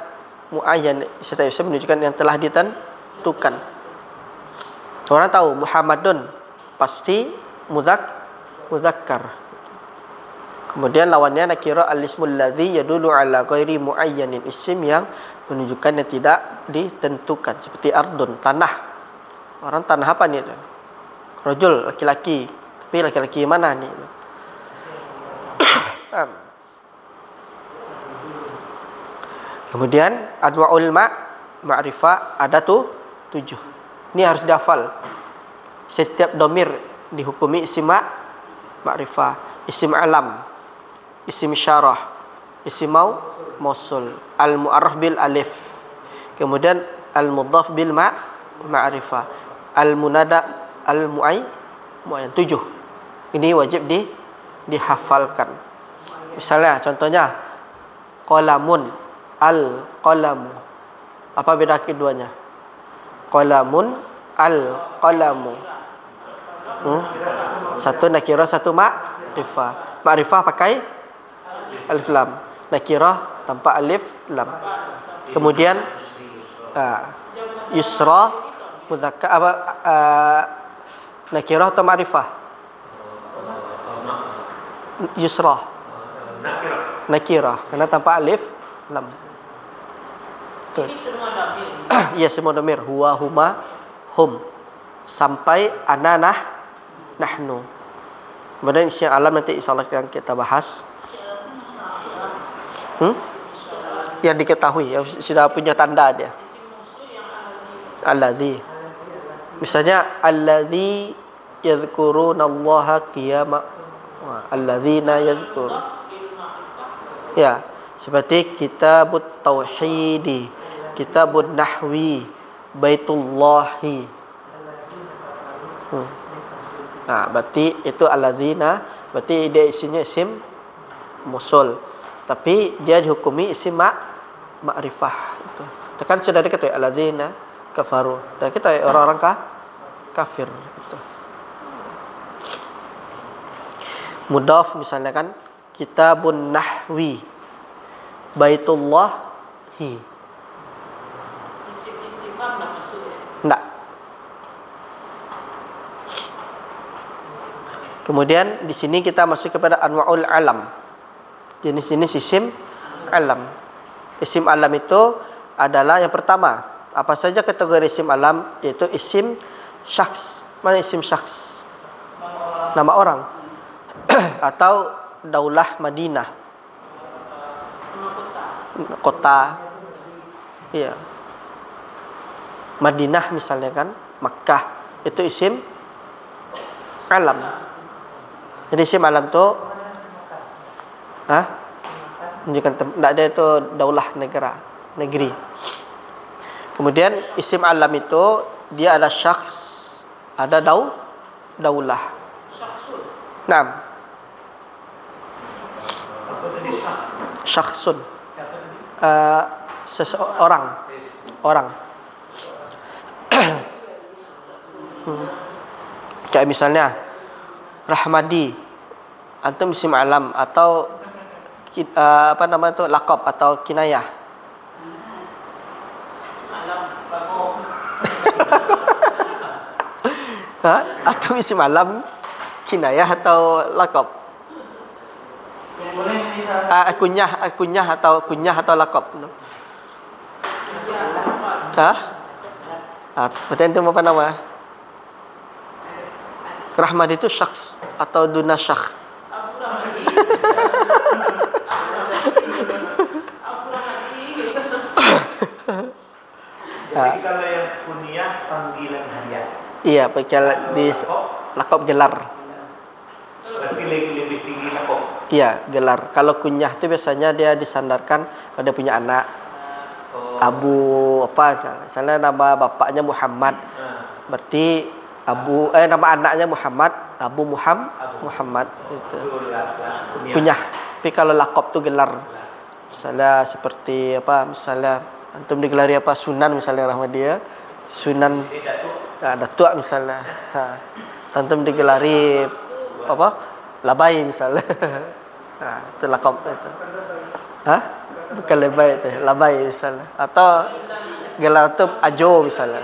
muayyan, setiap isim menunjukkan yang telah ditentukan. Orang tahu Muhammadun pasti muzakkar. Kemudian lawannya nakira al-ismul ladzi yadullu ala ghairi muayyanin, isim yang menunjukkan yang tidak ditentukan seperti ardun, tanah. Orang tanah apa nih? Rajul, laki-laki. Tapi laki-laki mana nih? Kemudian adwa'ul ma'rifah ada tuh 7. Ini harus dihafal. Setiap domir dihukumi isim ma'rifah, isim alam, isim syarah, isim mausul, al-mu'arraf bil alif. Kemudian al-mudhaf bil ma'rifah, al-munada al-muayyan. 7. Ini wajib dihafalkan. Misalnya contohnya qalamun, al-qalamu. Apa beda keduanya? Qalamun, al-qalamu. Satu nakirah, satu ma'rifah. Ma'rifah pakai alif lam. Nakirah tanpa alif lam. Kemudian yusra muzakkar apa nakirah atau ma'rifah? Yusra. Nakirah karena tanpa alif lam. Betul. Ini semua dhamir. Ya, semua dhamir. Huwa, huma, hum. Sampai ana, nahnu. Kemudian isim alam nanti insyaallah kita bahas. Yang diketahui, yang sudah punya tanda dia. Alladzi. Misalnya alladzi yadhkurunallaha qiyama. Alladzina yadhkur. Ya, seperti kitabut tauhidi, kitabun nahwi, baitullahi. Nah, berarti itu alladzina, berarti dia isinya isim musul. Tapi dia dihukumi isim ma'rifah itu. Tekan sudah dikatakan alladzina kafaru. Dan kita orang-orang kafir gitu. Mudhaf misalnya kan kitabun nahwi, baitullahi. Isim istifham nak masuk ya. Enggak. Kemudian di sini kita masuk kepada anwa'ul alam. Jenis-jenis isim alam. Isim alam itu adalah yang pertama, apa saja kategori isim alam, yaitu isim syakhs. Mana isim syakhs? Nama orang. Atau daulah Madinah. Kota. Iya. Madinah misalnya kan, Makkah, itu isim alam. Jadi isim alam itu menunjukkan tidak ada itu daulah negeri. Kemudian isim alam itu dia ada syakhs, ada daulah. Naam. Syakhsun. Seseorang. Orang. Kayak misalnya Rahmadi, antum isim alam atau apa nama itu laqab atau kinayah. Atau isim alam, kinayah atau laqab. Kunyah atau laqab. Betul itu apa nama? Rahmadi itu syakhs atau duna syakh. Jadi kalau yang kunyah panggilan hadiah. Iya, pakai di laqab gelar. Berarti lebih tinggi laqab. Iya, gelar. Kalau kunyah itu biasanya dia disandarkan kalau dia punya anak. Abu apa misalnya nama bapaknya Muhammad. Berarti nama anaknya Muhammad, Abu Muhammad itu. Kunyah. Tapi kalau laqab itu gelar. Misalnya seperti apa? Misalnya antum digelari apa? Sunan misalnya Rahmadiyah. Sunan Datuk misalnya. Antum digelari apa? Labai misalnya. Itu laqab itu. Bukan labai itu, labai misalnya. Atau gelar itu ajo misalnya.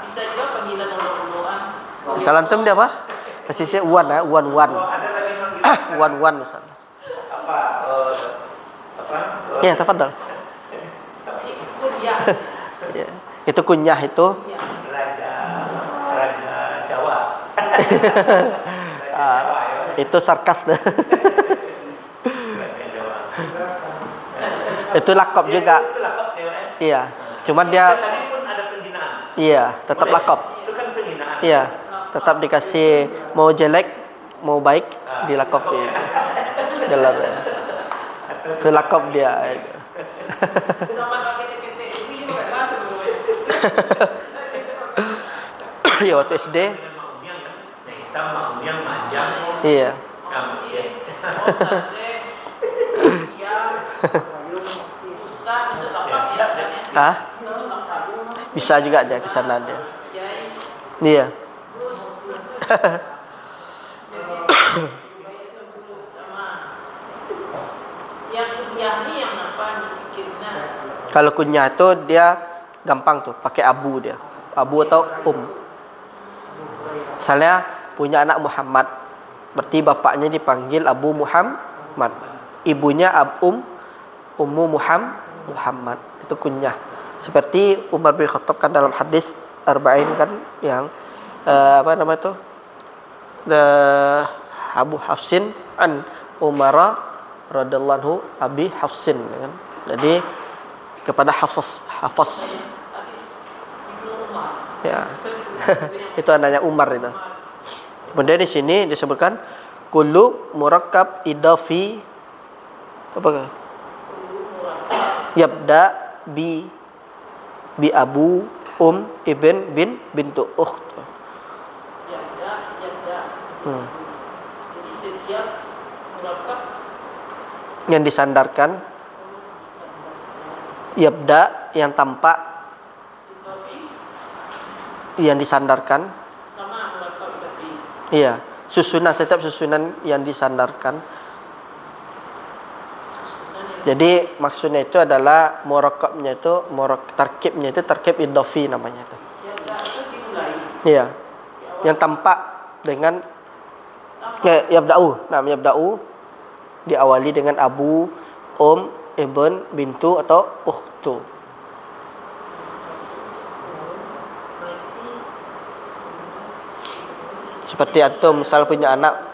Bisa juga panggilan ulu-uluan. Kalau antum dia apa? Persisnya wan wan misalnya. Ya, tafadhal. Kuliah. Ya. Itu kunyah itu. Raja Jawa. Itu sarkas. Itu laqab juga. Iya. Cuma dia Tadi pun ada penghinaan. iya, tetap laqab. Itu kan penghinaan. Iya, tetap dikasih mau jelek, mau baik dilaqab dia. Gelar. Itu laqab dia. Sama pakai titik ini juga enggak masuk dulu ya. Iya, waktu SD. Hitam, yang panjang. Iya. Bisa juga aja ke sana dia. Iya. Yang kuliah ni yang apa ni sikitnya. Kalau kunyah itu dia gampang tuh, pakai abu dia. Abu atau Misalnya punya anak Muhammad, berarti bapaknya dipanggil Abu Muhammad, ibunya Ummu Muhammad. Itu kunyah. Seperti Umar bin Khattab kan dalam hadis Arba'in kan yang apa nama itu? Abu Hafsin an Umara radhiyallahu anhu Abi Hafsin kan. Jadi kepada Hafs ya. Itu anaknya Umar itu. Kemudian di sini disebutkan kullu murakkab idafi apa? Yabda bi abu ibn bintu ukht. Jadi setiap murakkab yang disandarkan yabda yang tampak yang disandarkan sama murakkab tadi. Iya, setiap susunan yang disandarkan. Jadi maksudnya itu adalah murakkabnya itu tarkibnya itu tarkib idafi namanya itu. Iya. Yang tampak dengan yabda'u diawali dengan abu, ibn, bintu atau ukhtu. Seperti antum misal punya anak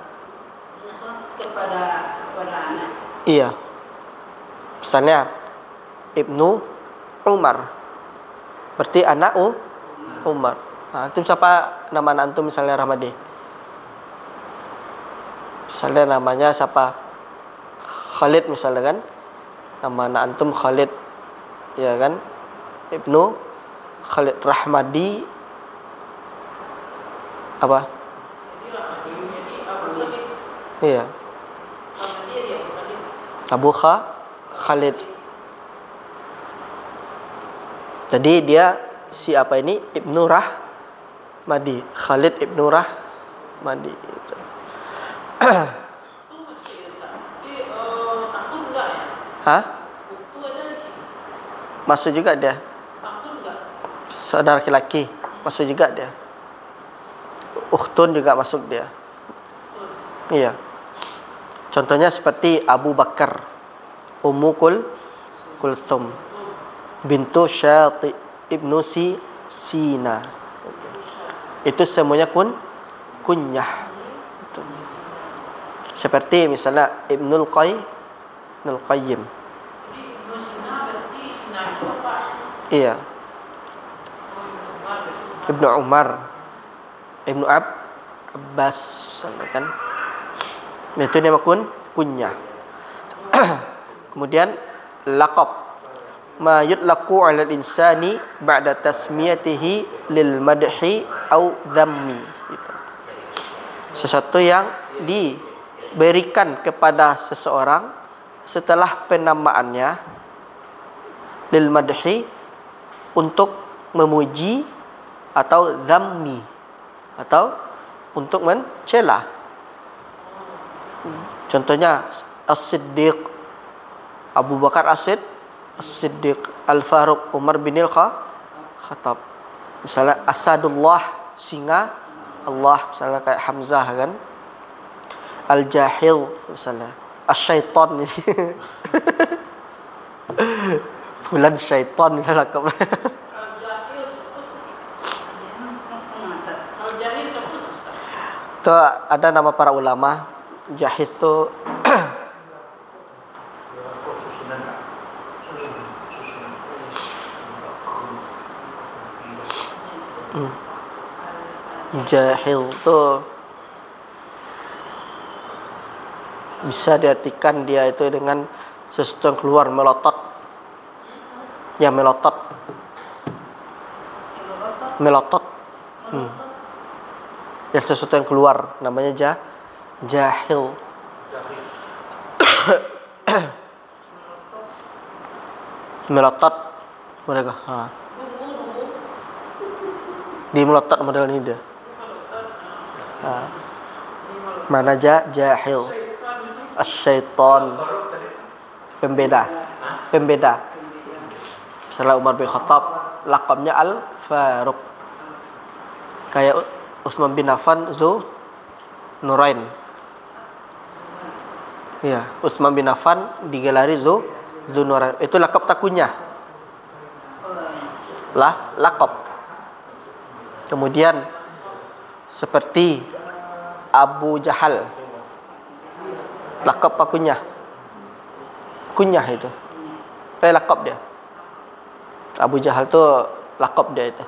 kepada anak. Iya. Misalnya Ibnu Umar. Berarti anak Umar. Nah, antum siapa nama anak antum misalnya Rahmadi? Misalnya namanya siapa? Khalid misalnya kan? Nama anak antum Khalid. Ya kan? Ibnu Khalid Rahmadi apa? Iya. Abu Khalid. Jadi dia siapa ini? Ibnu Rahmadi. Khalid Ibnu Rahmadi. Hah? Masuk juga dia. Saudara laki-laki masuk juga dia. Ukhtun juga masuk dia. Iya. Contohnya seperti Abu Bakar, Ummu Kulthum, bintu Syati ibnu Sina. Itu semuanya kunyah. Itu. Seperti misalnya Ibnul Qayyim. Iya. Ibnu Umar, Ibnu Abbas, kan? Itu nama kunyah. Kemudian laqab ma yutlaqu 'ala al-insani ba'da tasmiyatihi lil madhi au dhammi. Sesuatu yang diberikan kepada seseorang setelah penamaannya lil madhi untuk memuji atau dhammi atau untuk mencela. Contohnya As-Siddiq, Abu Bakar As-Siddiq, Al-Faruq, Umar bin Khattab. Misalnya Asadullah, singa Allah, misalnya kayak Hamzah kan. Al-Jahil misalnya, As-Syaitan ini. Fulan syaitan misalnya. Itu ada nama para ulama. Jahiz itu Jahil itu bisa diartikan dia itu dengan sesuatu yang keluar melotot. Ya melotot. Ya sesuatu yang keluar namanya jahil. Melotot mereka. Di melotot model ini dia. Mana jahil? As-syaitan. Pembeda. Misalnya Umar bin Khattab, laqabnya Al-Faruq. Kayak Utsman bin Affan Nurain. Iya, Utsman bin Affan digelari Zunurain. Itu lakop tak kunyah. Lakop. Kemudian seperti Abu Jahal. Lakop apa kunyah? Kunyah itu. Lakop dia. Abu Jahal tu lakop dia itu.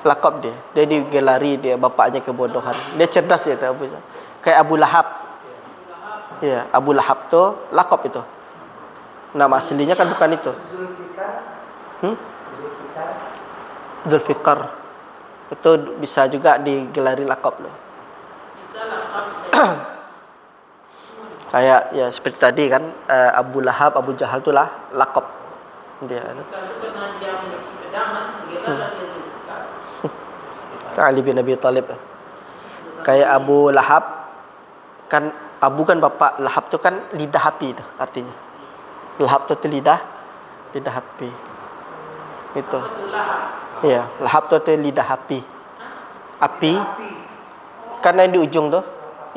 Lakop dia. Dia digelari dia bapaknya kebodohan. Dia cerdas dia tu Abu Jahal. Kayak Abu Lahab. Ya, Abu Lahab tu lakop itu. Nama aslinya kan bukan itu. Zulfikar. Itu bisa juga digelari lakop loh. Kayak ya seperti tadi kan Abu Lahab, Abu Jahal tu lah lakop dia. Ali bin Abi Thalib. Kayak Abu Lahab kan, Abu kan bapak, Lahab tu kan lidah api tu artinya. Lahab tu lidah api. Itu. Iya, Lahab tu lidah api. Api kan yang di ujung tu,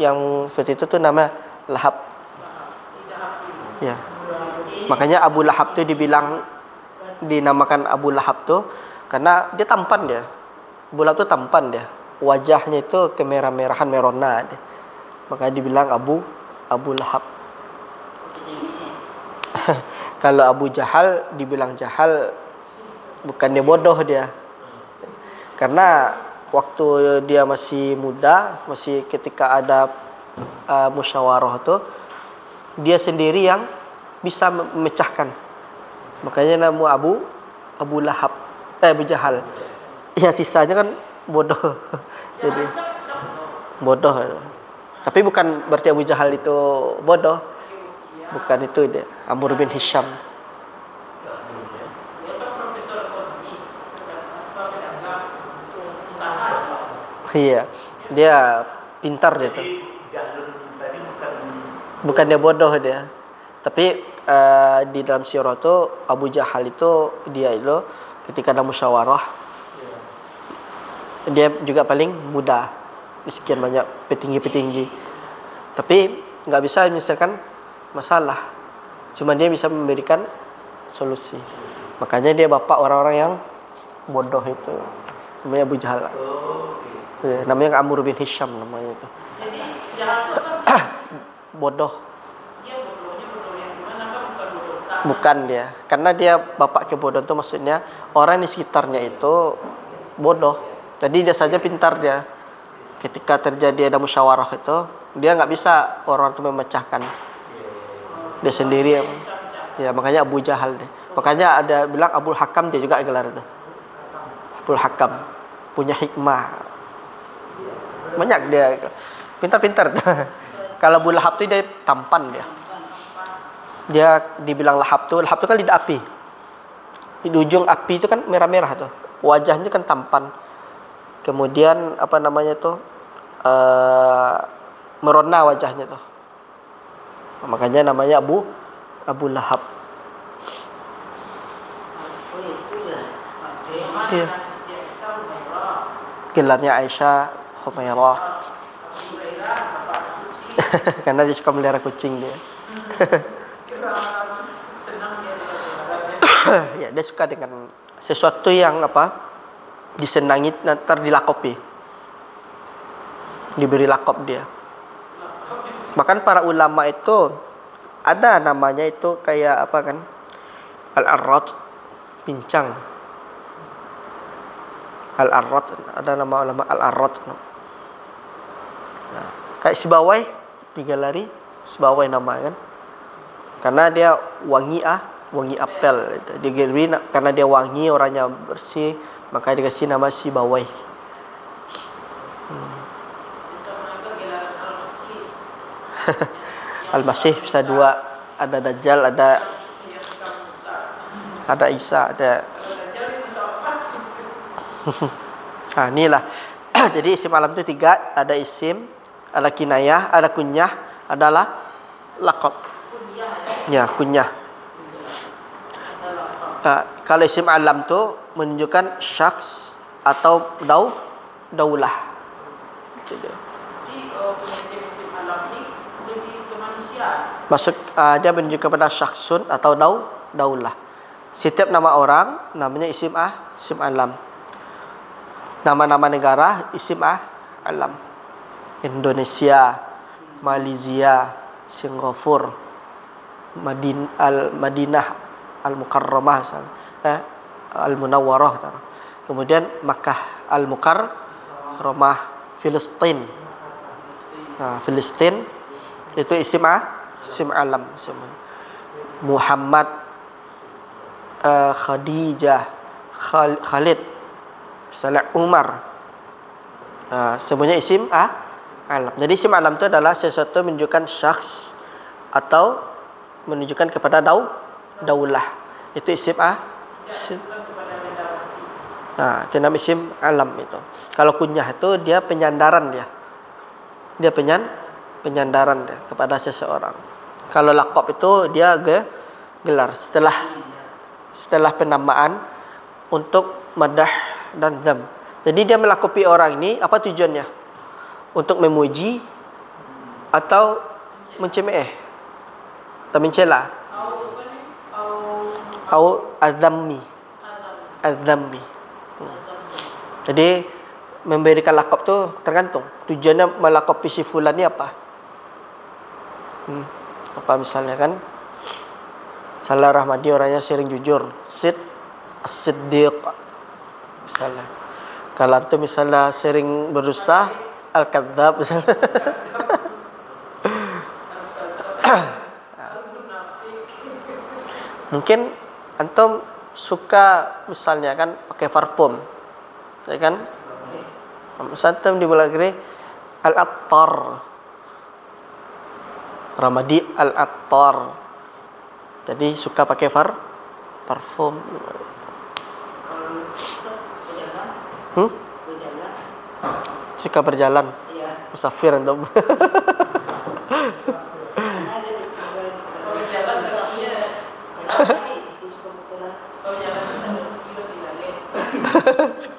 yang seperti itu tu nama Lahab. Ya. Makanya Abu Lahab tu dinamakan Abu Lahab tu karena dia tampan dia. Abu Lahab tu tampan dia. Wajahnya itu kemerah-merahan, merona dia. Makanya dibilang Abu Lahab. Kalau Abu Jahal dibilang jahal, bukan dia bodoh dia. Karena waktu dia masih muda, masih ketika ada musyawarah tu, dia sendiri yang bisa memecahkan. Makanya nama Abu Lahab, Abu Jahal. Ya sisanya kan bodoh. Jadi bodoh. Tapi bukan berarti Abu Jahal itu bodoh. Bukan itu dia. Amr bin Hisham. Iya, dia pintar dia tuh. Bukan dia bodoh dia. Tapi di dalam sirah tu Abu Jahal itu dia itu ketika ada musyawarah dia juga paling muda di sekian banyak petinggi-petinggi. Tapi nggak bisa menyelesaikan masalah. Cuma dia bisa memberikan solusi. Makanya dia bapak orang-orang yang bodoh itu. Namanya Abu Jahal. Ya, namanya Amr bin Hisham namanya itu. Jadi Jahal itu kan bodoh. dia bodohnya bodoh yang gimana kan bukan bodoh tak. Bukan dia. Karena dia bapak kebodohan itu maksudnya orang di sekitarnya itu bodoh. Jadi dia saja pintar dia. Ketika terjadi ada musyawarah itu, dia nggak bisa orang itu memecahkan. Dia sendiri. Ya makanya Abu Jahal dia. Makanya ada bilang Abul Hakam dia juga gelar itu. Abul Hakam punya hikmah. Banyak dia pintar-pintar. Kalau Abu Lahab tu dia tampan dia. Dia dibilang Lahab tu kan lidah api. Di ujung api itu kan merah-merah tu. Wajahnya kan tampan. Kemudian apa namanya tu? Merona wajahnya tu. Makanya namanya Abu Lahab. Iya. Gelarnya Aisyah Humairah. Karena dia suka melihara kucing dia. Ya, dia suka dengan sesuatu yang apa? Disenangi nanti dilakopi. Diberi lakop dia. Bahkan para ulama itu ada namanya itu kayak apa kan? Al-Arraj, pincang. Al-Arraj, ada nama ulama Al-Arraj. Nah, kayak Sibawai, digelari Sibawai nama kan. Karena dia wangi apel. Dia gelari karena dia wangi, orangnya bersih, maka dikasih nama Sibawai. Al-Masih bisa dua, ada Dajjal, ada Isa, ada. Nah, inilah. Jadi isim alam itu 3, ada isim, ada kinayah, ada kunyah, adalah laqab. Ya, kunyah. Kalau isim alam tu menunjukkan syakhs atau daulah. Jadi isim alam ni manusia. Maksud dia menunjuk kepada syakhsun atau daulah. Setiap nama orang namanya isim alam. Nama-nama negara isim alam. Indonesia, Malaysia, Singapura, Madinah, Al-Mukarramah, Al-Munawwarah. Kemudian Makkah Al-Mukarramah, Filistin. Nah, Filistin itu isim alam. Muhammad, Khadijah, Khalid, misalnya Umar. Semuanya isim alam. Jadi isim alam itu adalah sesuatu menunjukkan syakhs atau menunjukkan kepada daulah. Itu isim Nah, itu nama isim alam itu. Kalau kunyah itu dia penyandaran dia. Dia penyandaran dia kepada seseorang. Kalau laqab itu dia gelar setelah penamaan untuk madah dan dzam. Jadi dia melakabi orang ini apa tujuannya? Untuk memuji atau mencemeh atau mencela? Atau azammi. Jadi memberikan lakab tu tergantung tujuannya melakabi si fulan ni apa. Apa misalnya kan? Salah Rahmadi orangnya sering jujur, As-Siddiq misalnya. Kalau tu misalnya sering berdusta, Al-Kadzdzab misalnya. Mungkin antum suka misalnya kan pakai parfum, ya kan? Misalnya di bulan kiri Al-Attar, Ramadi Al-Attar. Jadi suka pakai parfum. Suka berjalan. Musafir antum.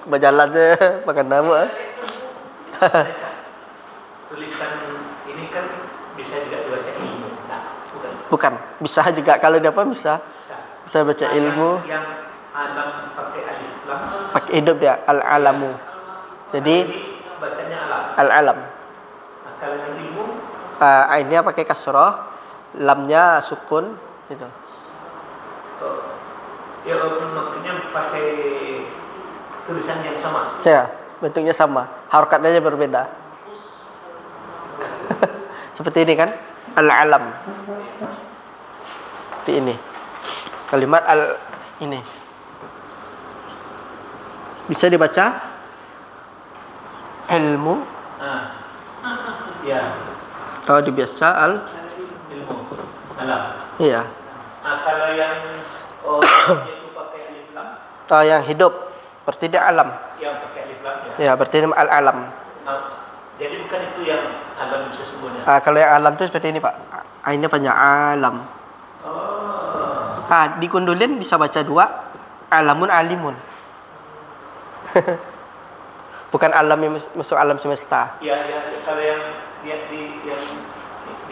Berjalan je makan nama. Tulisan ini kan bisa juga dibaca ilmu. Nah, Bukan, bisa juga kalau dia apa bisa baca ilmu. Yang alam pakai alif lam. Pakai hidup dia al-alamu. Jadi Bacanya alam. al-alam. Nah, kalau yang ilmu Ainnya pakai kasrah, lamnya sukun gitu. ya maksudnya pakai tulisan yang sama. Ya, bentuknya sama, harokatnya aja berbeda. Seperti ini kan, al-alam. Seperti ini. Kalimat ini bisa dibaca ilmu. Ya. Atau dibaca Ilmu. Alam. iya. Nah, kalau yang itu pakai alif lam, Yang hidup berarti dia alam. yang pakai alif lam ya. Ya, berarti dia al-alam. Jadi bukan itu yang alam sesungguhnya. Kalau yang alam itu seperti ini, Pak. Ini banyak alam. Dikundulin bisa baca dua, alamun alimun. Bukan alam yang masuk alam semesta. Ya, kalau yang di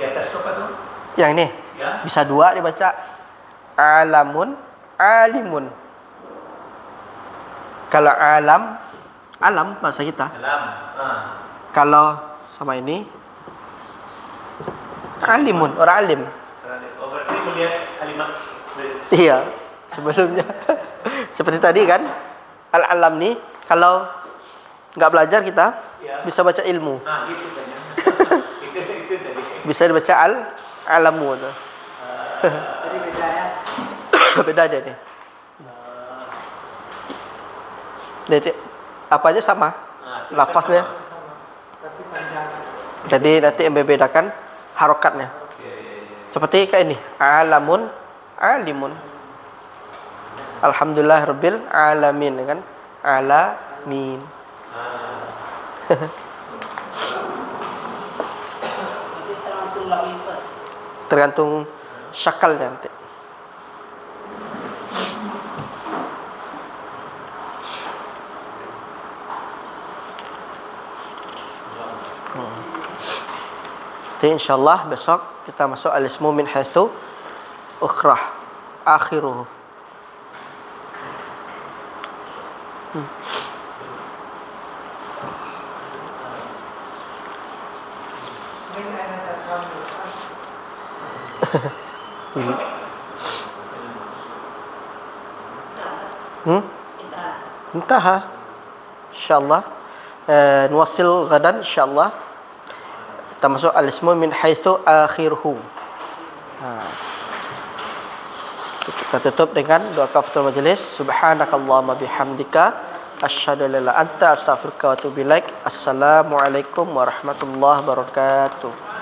atas itu apa tuh? Yang ini Ya. bisa dua dibaca, alamun alimun. Kalau alam bahasa kita. Alam. Kalau sama ini alimun, orang alim. Oh, berarti melihat kalimat. Iya, sebelumnya. Seperti tadi kan, al-alam nih kalau nggak belajar kita Ya. bisa baca ilmu. Nah, itu saja. itu tadi. Bisa dibaca alamu tuh. Jadi beda ya. Beda dia nih. Jadi apa aja sama lafaznya. Tapi panjang. Jadi nanti yang membedakan harokatnya. Seperti kayak ini, alamun alimun. Alhamdulillah rabbil alamin kan? Alamin. Tergantung syakalnya nanti. Jadi insyaallah besok Kita masuk al-ismu min haitsu ukhrah akhiruhu. Min aina tasawwur? Kita انتهى إن شاء الله. نواصل غدا إن شاء الله. Kita masuk al-ismu min haitsu akhiruhu. Kita tutup dengan doa kafatul majlis. Subhanakallahumma bihamdika asyhadu an la ilaha illa anta astaghfiruka wa atubu ilaik. Assalamualaikum warahmatullahi wabarakatuh.